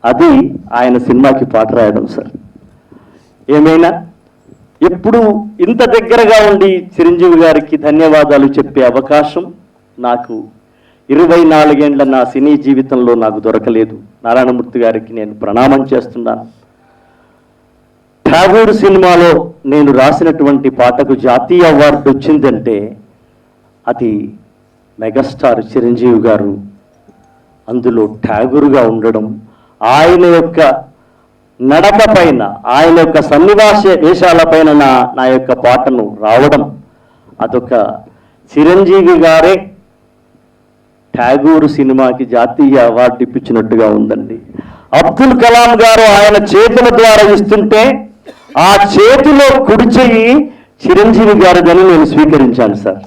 అది ఆయన సినిమాకి పాట రాయడం సార్. ఏమైనా ఎప్పుడు ఇంత దగ్గరగా ఉండి చిరంజీవి గారికి ధన్యవాదాలు చెప్పే అవకాశం నాకు 24 ఏళ్ల నా సినీ జీవితంలో నాకు దొరకలేదు. నారాయణమూర్తి గారికి నేను ప్రణామం చేస్తున్నాను. ఠాగూర్ సినిమాలో నేను రాసినటువంటి పాటకు జాతీయ అవార్డు వచ్చిందంటే అది మెగాస్టార్ చిరంజీవి గారు అందులో ఠాగూర్గా ఉండడం, ఆయన యొక్క నడక పైన, ఆయన యొక్క సన్నివాస వేషాలపైన నా యొక్క పాటను రావడం, అదొక చిరంజీవి గారే ఠాగూర్ సినిమాకి జాతీయ అవార్డు ఇప్పించినట్టుగా ఉందండి. అబ్దుల్ కలాం గారు ఆయన చేతుల ద్వారా ఇస్తుంటే ఆ చేతిలో కుడి చెయ్యి చిరంజీవి గారిదని నేను స్వీకరించాను సార్.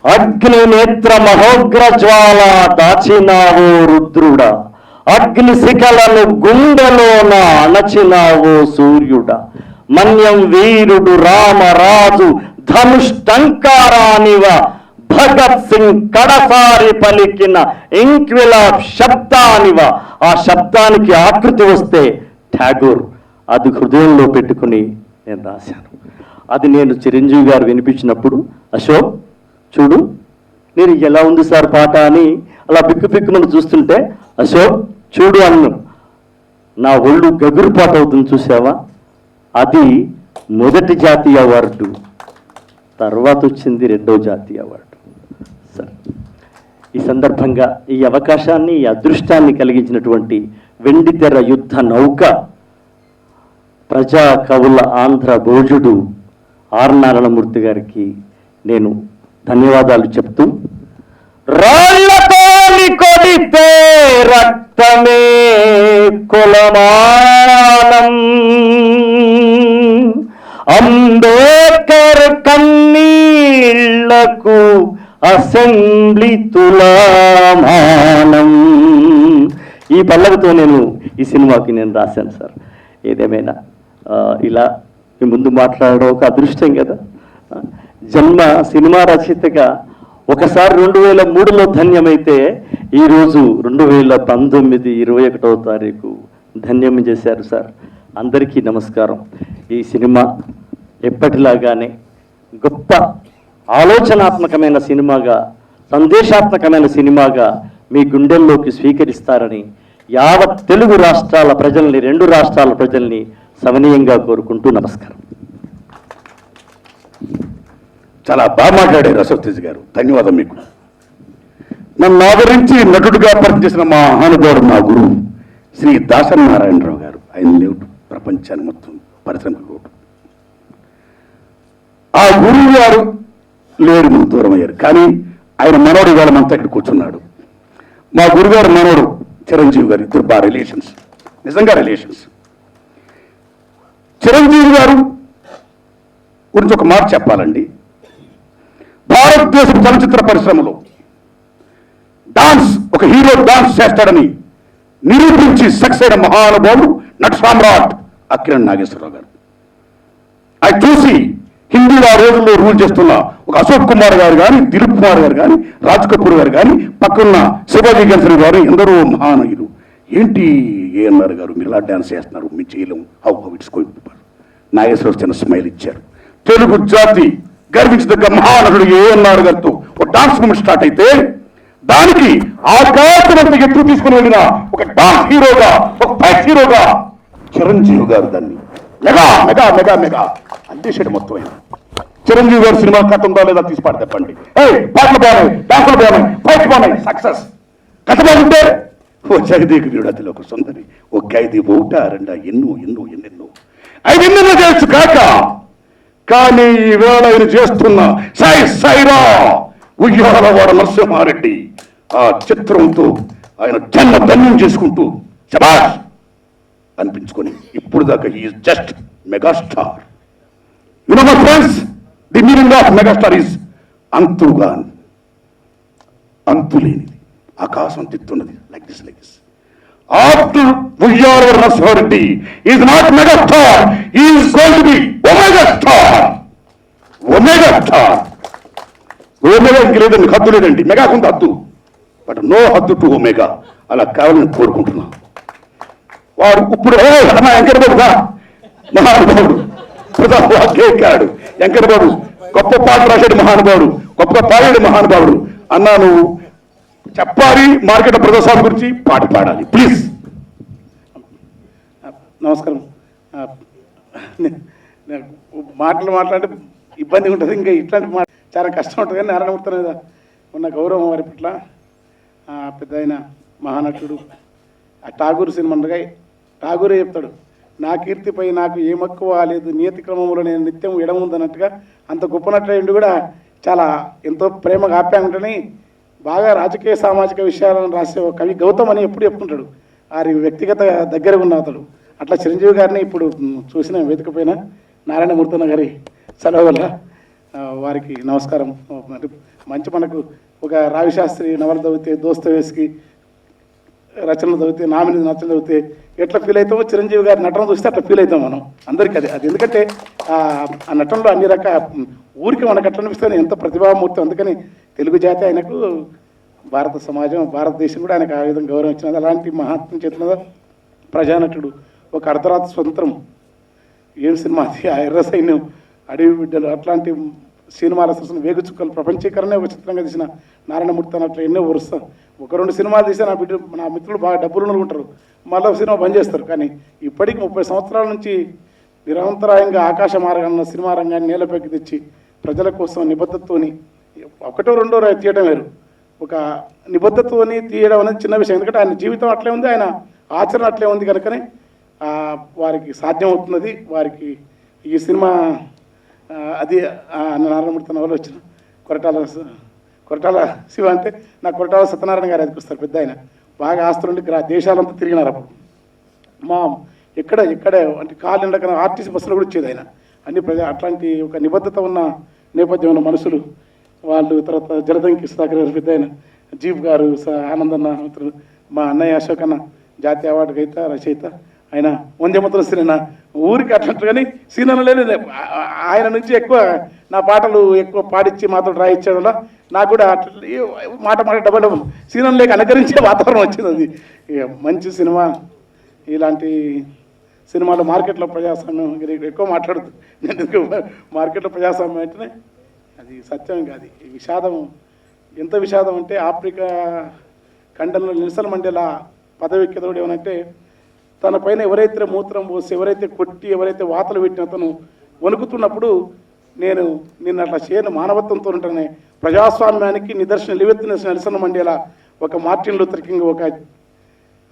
అగ్ని నేత్ర మహోగ్ర జ్వాల దాచినావో రుద్రుడా, అగ్ని శిఖలను గుండెలోన అణచినావో సూర్యుడా, మన్యం వీరుడు రామరాజు ధనుష్టంకారానివ, భగత్ సింగ్ కడసారి పలికిన ఇంక్విలాబ్ శబ్దానివ. ఆ శబ్దానికి ఆకృతి వస్తే ఠాగూర్, అది హృదయంలో పెట్టుకుని నేను రాశాను. అది నేను చిరంజీవి గారు వినిపించినప్పుడు, అశోక్ చూడు నేను ఎలా ఉంది సార్ పాట అని అలా పిక్కుమని చూస్తుంటే, అశోక్ చూడు అన్ను, నా ఒళ్ళు గగురుపాటు అవుతుంది చూసావా, అది మొదటి జాతీయ అవార్డు. తర్వాత వచ్చింది 2వ జాతీయ అవార్డు సార్. ఈ సందర్భంగా ఈ అవకాశాన్ని, ఈ అదృష్టాన్ని కలిగించినటువంటి వెండితెర యుద్ధ నౌక, ప్రజా కవుల ఆంధ్ర భోజుడు ఆర్నారాయణమూర్తి గారికి నేను ధన్యవాదాలు చెప్తూ, రాళ్లతోని కొడితే రక్తమే కులమానం, అంబేద్కర్ కన్నీళ్లకు అసెంబ్లీ తులామానం. ఈ పల్లవితో నేను ఈ సినిమాకి నేను రాశాను సార్. ఏదేమైనా ఇలా మీ ముందు మాట్లాడడం ఒక అదృష్టం కదా. జన్మ సినిమా రచయితగా ఒకసారి 2003లో ధన్యమైతే ఈరోజు 2019 21వ తారీఖు ధన్యం చేశారు సార్. అందరికీ నమస్కారం. ఈ సినిమా ఎప్పటిలాగానే గొప్ప ఆలోచనాత్మకమైన సినిమాగా సందేశాత్మకమైన సినిమాగా మీ గుండెల్లోకి స్వీకరిస్తారని యావత్ తెలుగు రాష్ట్రాల ప్రజల్ని, 2 రాష్ట్రాల ప్రజల్ని సవనీయంగా కోరుకుంటూ నమస్కారం. చాలా బాగా మాట్లాడారు అశోక్ తేజ్ గారు, ధన్యవాదం మీకు. నన్ను ఆదరించి నటుడిగా పనిచేసిన మా మహానుభావుడు, మా గురువు శ్రీ దాసరి నారాయణరావు గారు. ఆయన లేవుడు ప్రపంచాన్ని మొత్తం పరిశ్రమకు లేవుడు. ఆ గురువు గారు లేరు, మనం దూరం అయ్యారు. కానీ ఆయన మనోడు ఇవాళ మనతో ఇక్కడ కూర్చున్నాడు. మా గురుగారు మనోడు చిరంజీవి గారు, ఇద్దరు బాగా రిలేషన్స్, నిజంగా రిలేషన్స్. చిరంజీవి గారు గురించి ఒక మాట చెప్పాలండి. భారతదేశ చలచిత్ర పరిశ్రమలో డాన్స్, ఒక హీరో డాన్స్ చేస్తాడని నిరూపించి సక్సెస్ అయిన మహానుభావుడు నట సామ్రాట్ అక్కినేని నాగేశ్వరరావు గారు. అది చూసి హిందీలో ఆ రోజుల్లో రూల్ చేస్తున్న ఒక అశోక్ కుమార్ గారు కానీ, దిలీప్ కుమార్ గారు కానీ, రాజ్ కపూర్ గారు కానీ, పక్కన్న శివాజీ గణేశన్ గారు, ఎందరో మహానయులు, ఏంటి ఏఎన్ఆర్ గారు మీరు ఇలా డాన్స్ చేస్తున్నారు, మీరు చేయలేము, how it's going to. Nageswararao చిన్న స్మైల్ ఇచ్చారు. తెలుగు జాతి గర్వించదగ్గ మహానటుడు ఏఎన్ఆర్ గారితో ఒక డాన్స్ మూమెంట్ స్టార్ట్ అయితే దానికి ఆకాశమంత ఎత్తు తీసుకుని వెళ్ళిన ఒక డాన్స్ హీరోగా, ఒక ఫైట్ హీరోగా చిరంజీవి గారు దాన్ని మెగా మెగా మెగా మెగా అందేశాడు మొత్తం. ఆయన చిరంజీవి గారు సినిమా కథ ఉందా లేదా తీసి పాట చెప్పండి. పాటలు బాగున్నాయి, డాన్సులు బాగున్నాయి, ఫైట్ బాగున్నాయి, సక్సెస్. కథ బాగుంటే ఓ జగదేక వీరుడతిలో ఒక సుందరి, ఓ ఖైదీ, ఒకట రెండా, ఎన్నో ఎన్నో ఎన్నెన్నో ఐదెన్నెన్నో చేయొచ్చు కాక. కానీ ఈవేళ ఆయన చేస్తున్న సైరా ఉయ్యాలవాడ నరసింహారెడ్డి ఆ చిత్రంతో ఆయన జన్మ ధన్యం చేసుకుంటూ శబాష్ అనిపించుకొని ఇప్పుడు దాకా is just megastar. You know my friends, the meaning of megastar is అంతుగాన్, అంతులేనిది, ఆకాశం తిత్తున్నది, like this like this. After Uyyalawada Narasimhareddy is not megastar, he is going to be Omega star. Omega star. Omega ఇంక లేదండి, హద్దు లేదండి. మెగాకు ఉంది హద్దు, బట్ నో హద్దు టు ఒమేగా. అలా కావాలని కోరుకుంటున్నా. వాడు ఇప్పుడు వెంకటబాబు మహానుభావుడు ప్రజావాక్యాడు. వెంకటబాబు గొప్ప పాట రాశాడు మహానుభావుడు, గొప్ప పాడాడు మహానుభావుడు. అన్నా నువ్వు చెప్పాలి మార్కెట్ ప్రదర్శన గురించి, పాట పాడాలి ప్లీజ్. నమస్కారం. మాటలు మాట్లాడితే ఇబ్బంది ఉంటుంది, ఇంకా ఇట్లాంటి మాట చాలా కష్టం ఉంటుంది. కానీ నారాయణమూర్తి మీద ఉన్న గౌరవం వారి పట్ల పెద్ద ఆయన మహానటుడు. ఆ ఠాగూర్ సినిమాగా ఠాగూరే చెప్తాడు, నా కీర్తిపై నాకు ఏ మక్కువ లేదు, నియతి క్రమంలో నేను నిత్యం ఎడముందన్నట్టుగా అంత గొప్ప నటుడు కూడా చాలా ఎంతో ప్రేమగా ఆప్యాయంటని బాగా రాజకీయ సామాజిక విషయాలను రాసే ఒక కవి గౌతమ్ అని ఎప్పుడు చెప్తుంటాడు. వారి వ్యక్తిగత దగ్గరగా ఉన్న అతడు. అట్లా చిరంజీవి గారిని ఇప్పుడు చూసిన వేదికపైన నారాయణమూర్తి గారి సెలవు వల్ల వారికి నమస్కారం. మంచి మనకు ఒక రావిశాస్త్రి నవల చదివితే, దోస్తవేస్కి రచనలు చదివితే, నామిని నచ్చలు చదివితే ఎట్లా ఫీల్ అవుతామో చిరంజీవి గారి నటన చూస్తే అట్లా ఫీల్ అవుతాం మనం అందరికీ. అది ఎందుకంటే ఆ నటనలో అన్ని రకాల ఊరికి మనకు అట్లా అనిపిస్తుంది, ఎంత ప్రతిభామూర్తి. అందుకని తెలుగు జాతి ఆయనకు, భారత సమాజం, భారతదేశం కూడా ఆయనకు ఆ విధంగా గౌరవం ఇచ్చినది. అలాంటి మహాత్మ చేతున్నదా ప్రజానటుడు. ఒక అర్ధరాత్రి స్వతంత్రం ఏం సినిమా అది, ఆ ఎర్ర సైన్యం, అడవి బిడ్డలు, అట్లాంటి సినిమాల అసలు వేగుచుక్కలు ప్రపంచీకరణ ఒక చిత్రంగా తీసిన నారాయణమూర్తి అన్నట్లు ఎన్నో వరుస్తాం. 1-2 సినిమాలు తీస్తే నా మిత్రులు బాగా డబ్బులు ఉంటారు, మళ్ళీ సినిమా బంద్ చేస్తారు. కానీ ఇప్పటికి 30 సంవత్సరాల నుంచి నిరంతరాయంగా ఆకాశ మార్గాన్న సినిమా రంగాన్ని నేలపైకి తెచ్చి ప్రజల కోసం నిబద్ధతతోని 1-2 తీయడం వేరు, ఒక నిబద్ధతతోని తీయడం అనేది చిన్న విషయం. ఎందుకంటే ఆయన జీవితం అట్లే ఉంది, ఆయన ఆచరణ అట్లే ఉంది. కనుకనే వారికి సాధ్యమవుతున్నది. వారికి ఈ సినిమా అది నారాయణమూర్తి నవల వచ్చిన కొరటాల శివ అంటే నాకు కొరటాల సత్యనారాయణ గారు అది వస్తారు. పెద్ద ఆయన బాగా ఆస్తులుండి దేశాలంతా తిరిగినారు అప్పుడు. ఎక్కడ అంటే కాలు ఎండకన్నా ఆర్టీసీ బస్సులో కూడా వచ్చేది ఆయన. అన్ని అట్లాంటి ఒక నిబద్ధత ఉన్న నేపథ్యం ఉన్న మనుషులు వాళ్ళు. తర్వాత జలదంకి సుధాకర్ గారు పెద్ద ఆయన, జీప్ గారు, ఆనందన్న, మా అన్నయ్య అశోక్ అన్న జాతీయ అవార్డు గైత రచయిత, ఆయన వంద్యమతుల సినిమా ఊరికి అట్లాంటి. కానీ సీనలు లేదు, ఆయన నుంచి ఎక్కువ నా పాటలు ఎక్కువ పాడించి మాతో రాయించడం వల్ల నాకు కూడా మాట డబల్ సీనం లేక అనుకరించే వాతావరణం వచ్చింది. అది మంచి సినిమా. ఇలాంటి సినిమాలు మార్కెట్లో ప్రజాస్వామ్యం ఎక్కువ మాట్లాడుతుంది. నేను మార్కెట్లో ప్రజాస్వామ్యం అంటేనే అది సత్యం కాదు, ఈ విషాదం ఎంత విషాదం అంటే ఆఫ్రికా ఖండంలో నెల్సన్ మండేలా పదవి ఎక్కేదోడు ఏమనంటే తన పైన ఎవరైతే మూత్రం పోసి ఎవరైతే కొట్టి ఎవరైతే వాతలు పెట్టిన అతను వణుకుతున్నప్పుడు నేను అట్లా చేయను మానవత్వంతో ఉంటానే ప్రజాస్వామ్యానికి నిదర్శనం నిలువెత్తిన నెల్సన్ మండేలా ఒక మార్టిన్ లూథర్ కింగ్ ఒక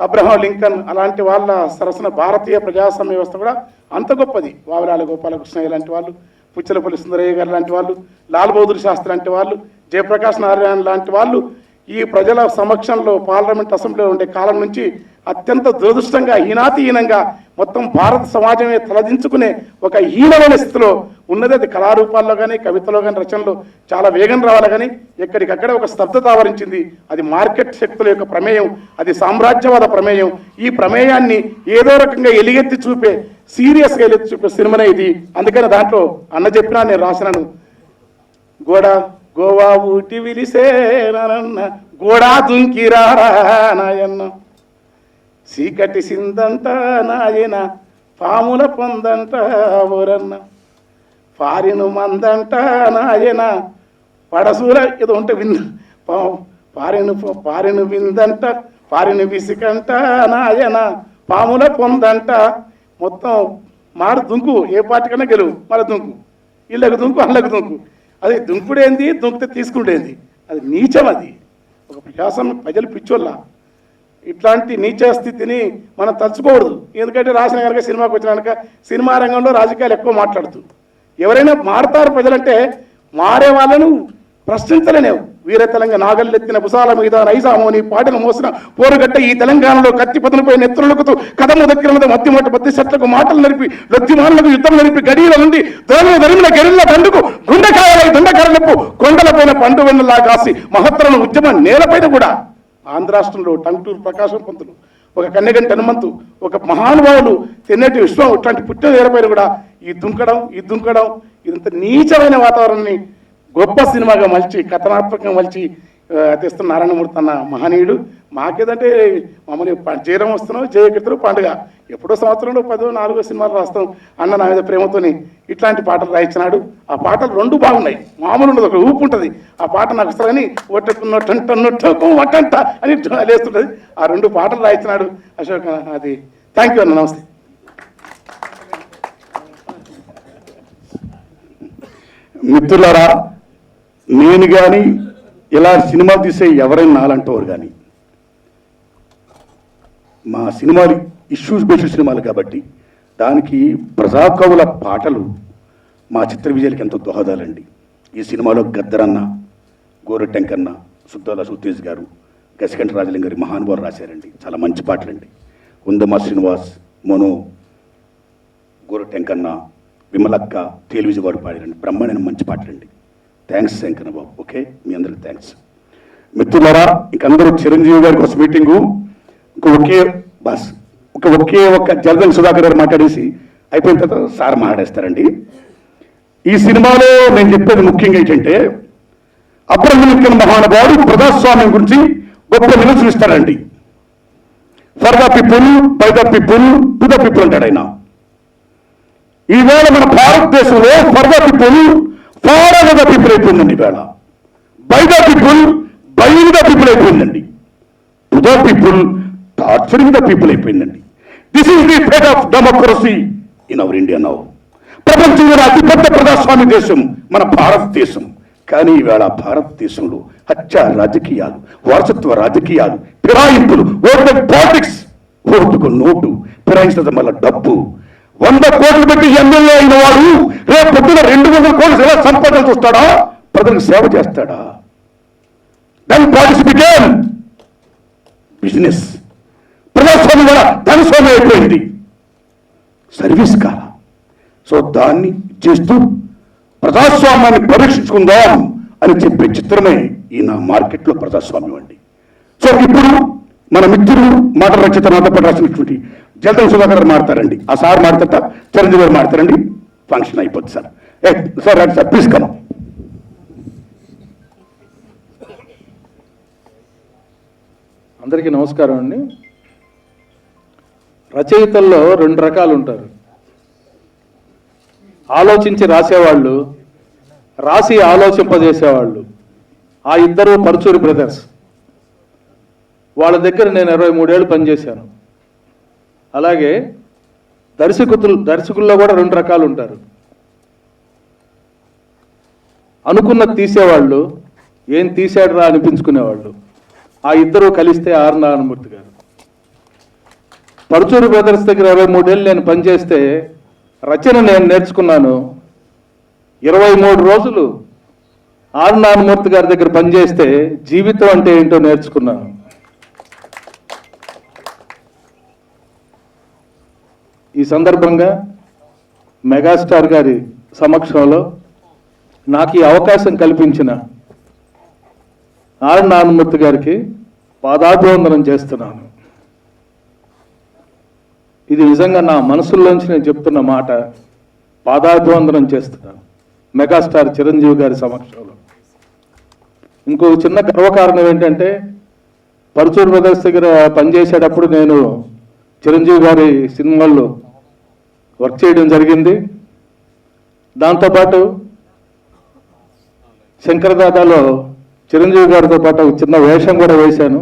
అబ్రహాం లింకన్ అలాంటి వాళ్ళ సరసన భారతీయ ప్రజాస్వామ్య వ్యవస్థ కూడా అంత గొప్పది. వావిలాల గోపాలకృష్ణ లాంటి వాళ్ళు, పుచ్చలపల్లి సుందరయ్య గారు లాంటి వాళ్ళు, లాల్ బహదూర్ శాస్త్రి లాంటి వాళ్ళు, జయప్రకాష్ నారాయణ లాంటి వాళ్ళు ఈ ప్రజల సమక్షంలో పార్లమెంట్ అసెంబ్లీలో ఉండే కాలం నుంచి అత్యంత దురదృష్టంగా హీనాతిహీనంగా మొత్తం భారత సమాజమే తలదించుకునే ఒక హీనమైన స్థితిలో ఉన్నది. అది కళారూపాల్లో కానీ కవితలో కానీ రచనలో చాలా వేగం రావాలి కానీ ఎక్కడికక్కడ ఒక స్తబ్దత ఆవరించింది. అది మార్కెట్ శక్తుల యొక్క ప్రమేయం, అది సామ్రాజ్యవాద ప్రమేయం. ఈ ప్రమేయాన్ని ఏదో రకంగా ఎలిగెత్తి చూపే సీరియస్గా ఎలిగెత్తి చూపే సినిమానే ఇది. అందుకని దాంట్లో అన్న చెప్పినా నేను రాసినాను, గోవా ఊటి విలిసేనన్న గోడా దుంకిరారా నాయన్న, చీకటి సిందంట నాయన పాముల పొందంట ఓరన్న, పారిను మందంట నాయన పడసూర ఏదో ఉంటే పారిను విందంట పారిను విసికంట నాయన పాముల పొందంట. మొత్తం మారు దుంకు, ఏ పార్టీకన్నా గెలువు, మళ్ళీ దుంకు, ఇళ్ళకు దుంకు అళ్ళకు దుంకు. అది దుంకుడేంది, దుంకితే తీసుకుంటేంది, అది నీచం. అది ఒక ప్రజాస్వామ్య ప్రజలు పిచ్చోళ్ళ ఇట్లాంటి నీచ స్థితిని మనం తలుచుకోకూడదు. ఎందుకంటే రాసిన కనుక సినిమాకి వచ్చిన కనుక సినిమా రంగంలో రాజకీయాలు ఎక్కువ మాట్లాడుతూ ఎవరైనా మారుతారు ప్రజలంటే మారే వాళ్ళను ప్రశ్నించలేనేవు. వీర తెలంగాణ నాగల్లెత్తిన భుసాల మీద నైజామోని పాటలు మోసిన పోరుగట్ట ఈ తెలంగాణలో కత్తి పదులపై నెత్తులకుతూ కథము దక్కిన మధ్య చెట్లకు మాటలు నడిపి లొత్తిమానులకు యుద్ధం నడిపి గడియల నుండి దరిమిన గెరిల్ల దండుకు గుండెకాయలై దుండకరలపు కొండలపైన పండు వెన్నలా కాసి మహత్తరను ఉద్యమ నేలపైన కూడా ఆంధ్ర రాష్ట్రంలో టంగుటూరు ప్రకాశం పంతులు, ఒక కన్నెగంటి హనుమంతు, ఒక మహానుభావులు తెన్నటి విశ్వం ఇట్లాంటి పుట్టిన నేలపైన కూడా ఈ దుంకడం ఇదంత నీచమైన వాతావరణాన్ని గొప్ప సినిమాగా మలిచి కథనాత్మకంగా మలిచి తెస్తున్న నారాయణమూర్తి అన్న మహనీయుడు. మాకేదంటే మమ్మల్ని జయరం వస్తున్నాం, జయకీర్తులు పండుగ ఎప్పుడో సంవత్సరంలో 10-4 సినిమాలు రాస్తాం. అన్న నా మీద ప్రేమతోని ఇట్లాంటి పాటలు రాయించినాడు. ఆ పాటలు 2 బాగున్నాయి, మామూలు ఉండదు, ఒక ఊపు ఉంటుంది. ఆ పాట నాకు వస్తుందని ఒట్టకున్నట్టు వట్టంట అని లేస్తుంటుంది. ఆ 2 పాటలు రాయించినాడు అశోక్. అది థ్యాంక్ యూ అన్న, నమస్తే. మిత్రులారా, నేను కానీ ఇలా సినిమా తీసే ఎవరైనా నాలంటవారు కానీ, మా సినిమాలు ఇష్యూస్ బేస్డ్ సినిమాలు కాబట్టి దానికి ప్రజాకవుల పాటలు మా చిత్ర విజయాలకి ఎంతో దోహదాలండి. ఈ సినిమాలో గద్దరన్న, గోరెట్టెంకన్న, సుద్దాల సుతేజ్ గారు, గసికంఠ రాజలింగ గారి మహానుభావులు రాశారండి. చాలా మంచి పాటలండి. ఉందమా శ్రీనివాస్, మోనో, గోరెట్టెంకన్న, విమలక్క, తేలివిజవాడు పాడారండి. బ్రహ్మాండమైన మంచి పాటలండి. థ్యాంక్స్ శంకర్ బాబు. ఓకే, మీ అందరికి థ్యాంక్స్. మిత్రులారా, ఇంకందరూ చిరంజీవి గారి కోసం మీటింగు ఒకే ఒక జలదన్ సుధాకర్ గారు మాట్లాడేసి అయిపోయిన తర్వాత సార్ మాట్లాడేస్తారండి. ఈ సినిమాలో నేను చెప్పేది ముఖ్యంగా ఏంటంటే, అబ్రహం లింకన్ మహానుభావుడు ప్రజాస్వామ్యం గురించి గొప్ప నిలుచులు ఇస్తారండి. For the people, by the people, to the people అంటాడు ఆయన. ఈవేళ మన భారతదేశంలో for the people, for the people అయిపోయిందండి. ఈవేళ by the people, by the people అయిపోయిందండి. To the people, torturing the people అయిపోయిందండి. This is the fate of democracy in our India now. ప్రపంచంలో అతిపెద్ద ప్రజాస్వామ్య దేశం మన భారతదేశం. కానీ ఈవేళ భారతదేశంలో హత్య రాజకీయాలు, వారసత్వ రాజకీయాలు, ఫిరాయింపులు, ఓటు పాలిటిక్స్, ఓటుకు నోటు, ఫిరాయించడం వల్ల డబ్బు. 100 కోట్లు పెట్టి ఎమ్మెల్యే అయిన వాడు రేపు పొద్దున 200 కోట్లు ఎలా సంపాదన చూస్తాడా? ప్రజలకు సేవ చేస్తాడా? Then politics began business. ప్రజాస్వామ్యం వల్ల ధనస్వామ్యం అయిపోయింది, సర్వీస్ కాల. సో దాన్ని చేస్తూ ప్రజాస్వామ్యాన్ని పరీక్షించుకుందాం అని చెప్పే చిత్రమే ఈ నా మార్కెట్లో ప్రజాస్వామ్యం అండి. సో ఇప్పుడు మన మిత్రులు మాట రచయిత నాతో పాటు రాసినటువంటి జలదన్ సుధాకర్ గారు మాడతారండి. ఆ సార్ మాడతా, చిరంజీవి గారు మాడతారండి. ఫంక్షన్ అయిపోద్ది సార్. సార్ రండి సార్, ప్లీజ్ కమ్. అందరికీ నమస్కారం అండి. రచయితల్లో 2 రకాలు ఉంటారు. ఆలోచించి రాసేవాళ్ళు, రాసి ఆలోచింపజేసేవాళ్ళు. ఆ ఇద్దరు పరుచూరి బ్రదర్స్. వాళ్ళ దగ్గర నేను 23 ఏళ్ళు పనిచేశాను. అలాగే దర్శకుల్లో కూడా 2 రకాలు ఉంటారు. అనుకున్నది తీసేవాళ్ళు, ఏం తీసాడురా అనిపించుకునేవాళ్ళు. ఆ ఇద్దరు కలిస్తే ఆర్ నారాయణమూర్తి గారు. పరుచూరి బ్రదర్స్ దగ్గర 23 ఏళ్ళు నేను పనిచేస్తే రచన నేను నేర్చుకున్నాను. 23 రోజులు ఆర్ నారాయణమూర్తి గారి దగ్గర పనిచేస్తే జీవితం అంటే ఏంటో నేర్చుకున్నాను. ఈ సందర్భంగా మెగాస్టార్ గారి సమక్షంలో నాకు ఈ అవకాశం కల్పించిన ఆర్ నారాయణమూర్తి గారికి పాదాభివందనం చేస్తున్నాను. ఇది నిజంగా నా మనసులోంచి నేను చెప్తున్న మాట. పాదాభివందనం చేస్తున్నాను మెగాస్టార్ చిరంజీవి గారి సమక్షంలో. ఇంకో చిన్న గర్వకారణం ఏంటంటే పరుచూరు బ్రదర్స్ దగ్గర పనిచేసేటప్పుడు నేను చిరంజీవి గారి సినిమాల్లో వర్క్ చేయడం జరిగింది. దాంతోపాటు శంకరదాదాలో చిరంజీవి గారితో పాటు ఒక చిన్న వేషం కూడా వేశాను,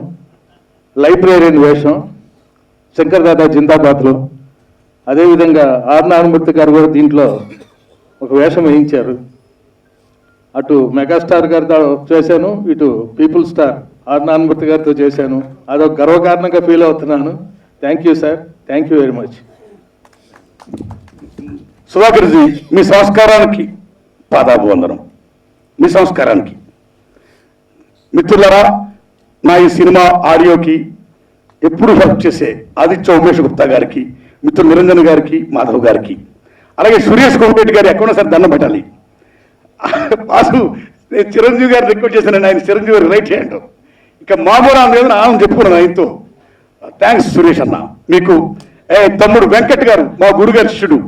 లైబ్రేరియన్ వేషం, శంకరదాదా జిందాబాద్లో. అదేవిధంగా ఆర్ నారాయణమూర్తి గారు కూడా దీంట్లో ఒక వేషం వేయించారు. అటు మెగాస్టార్ గారితో చేశాను, ఇటు పీపుల్ స్టార్ ఆర్ నారాయణమూర్తి గారితో చేశాను. అదొక గర్వకారణంగా ఫీల్ అవుతున్నాను. Thank you sir, thank you very much. Sudhakarji, మీ సంస్కారానికి పాదాభివందనం. మీ సంస్కారానికి. మిత్రులరా, నా ఈ సినిమా ఆడియోకి ఎప్పుడు హెల్ప్ చేసే ఆదిత్య ఉమేష్ గుప్తా గారికి, మిత్రులు నిరంజన్ గారికి, మాధవ్ గారికి, అలాగే సురేష్ కోమరెడ్డి గారి ఎక్కడ సార్ దండం పెట్టాలి. వాసు, నేను చిరంజీవి గారు రిక్వెస్ట్ చేశాను, ఆయన చిరంజీవి గారి రైట్ హ్యాండ్. ఇక మామూలు లేదు ఆమె చెప్పుకున్నాను ఆయనతో. థ్యాంక్స్ సురేష్ అన్న. మీకు తమ్ముడు వెంకట్ గారు, మా గురుగారి శిష్యుడు,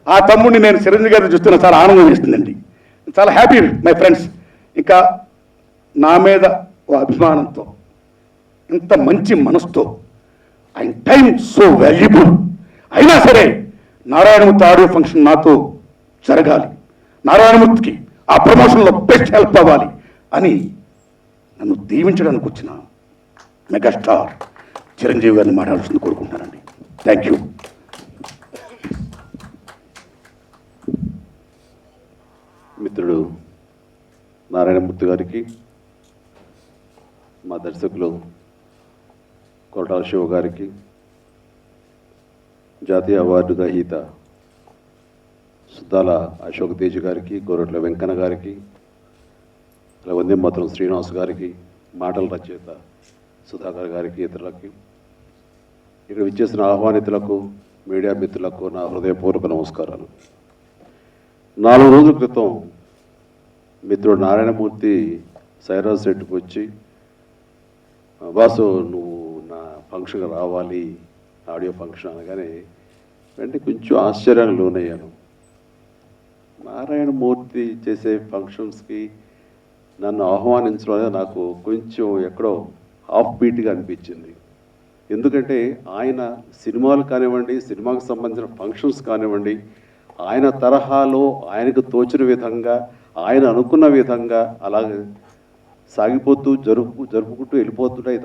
ఆ తమ్ముడిని నేను చిరంజీవి గారిని చూస్తున్నా చాలా ఆనందం వేస్తుందండి. చాలా హ్యాపీ మై ఫ్రెండ్స్. ఇంకా నా మీద ఓ అభిమానంతో, ఇంత మంచి మనసుతో, ఆయన టైం సో వాల్యుబుల్. అయినా సరే నారాయణమూర్తి ఆడియో ఫంక్షన్ నాతో జరగాలి, నారాయణమూర్తికి ఆ ప్రమోషన్లో బెస్ట్ హెల్ప్ అవ్వాలి అని నన్ను దీవించడానికి వచ్చిన మెగాస్టార్ చిరంజీవి గారిని మాట్లాడాల్సింది కోరుకుంటున్నానండి. Thank you. మిత్రుడు నారాయణమూర్తి గారికి, మా దర్శకులు కొరటాల శివ గారికి, జాతీయ అవార్డు గ్రహీత సుద్దాల అశోక్ తేజ్ గారికి, గోరట్ల వెంకన్న గారికి, అలా వందే మాత్రం శ్రీనివాస్ గారికి, మాటల రచయిత సుధాకర్ గారికి, ఇతరులకి, ఇక్కడ విచ్చేసిన ఆహ్వానితులకు, మీడియా మిత్రులకు నా హృదయపూర్వక నమస్కారాలు. 4 రోజుల క్రితం మిత్రుడు నారాయణమూర్తి సైరాజ్ సెట్కి వచ్చి, బాసు నువ్వు నా ఫంక్షన్కి రావాలి, ఆడియో ఫంక్షన్ అనగానే వెంటనే కొంచెం ఆశ్చర్యానికి లోనయ్యాను. నారాయణమూర్తి చేసే ఫంక్షన్స్కి నన్ను ఆహ్వానించడం అనేది నాకు కొంచెం ఎక్కడో హాఫ్ బీట్గా అనిపించింది. ఎందుకంటే ఆయన సినిమాలు కానివ్వండి, సినిమాకు సంబంధించిన ఫంక్షన్స్ కానివ్వండి, ఆయన తరహాలో ఆయనకు తోచిన విధంగా, ఆయన అనుకున్న విధంగా అలాగే సాగిపోతూ జరుపుకుంటూ వెళ్ళిపోతుంటారు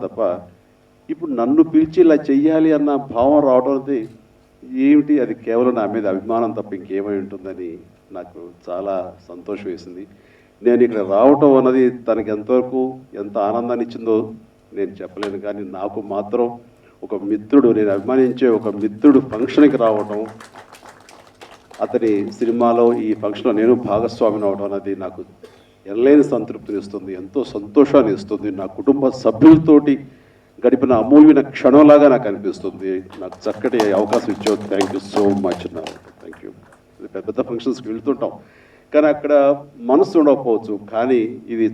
తప్ప ఇప్పుడు నన్ను పిలిచి ఇలా చెయ్యాలి అన్న భావం రావడం అనేది ఏమిటి, అది కేవలం నా మీద అభిమానం తప్ప ఇంకేమై ఉంటుందని నాకు చాలా సంతోషం వేసింది. నేను ఇక్కడ రావటం అన్నది తనకి ఎంతవరకు ఎంత ఆనందాన్ని ఇచ్చిందో నేను చెప్పలేను, కానీ నాకు మాత్రం ఒక మిత్రుడు, నేను అభిమానించే ఒక మిత్రుడు ఫంక్షన్కి రావటం, అతని సినిమాలో ఈ ఫంక్షన్లో నేను భాగస్వామిని అవడం అనేది నాకు ఎనలేని సంతృప్తిని ఇస్తుంది, ఎంతో సంతోషాన్ని ఇస్తుంది. నా కుటుంబ సభ్యులతోటి గడిపిన అమూల్యమైన క్షణంలాగా నాకు అనిపిస్తుంది. నాకు చక్కటి అవకాశం ఇచ్చావు. Thank you so much. Thank you. పెద్ద ఫంక్షన్స్కి వెళ్తుంటాం కానీ అక్కడ మనసు ఉండకపోవచ్చు, కానీ ఇది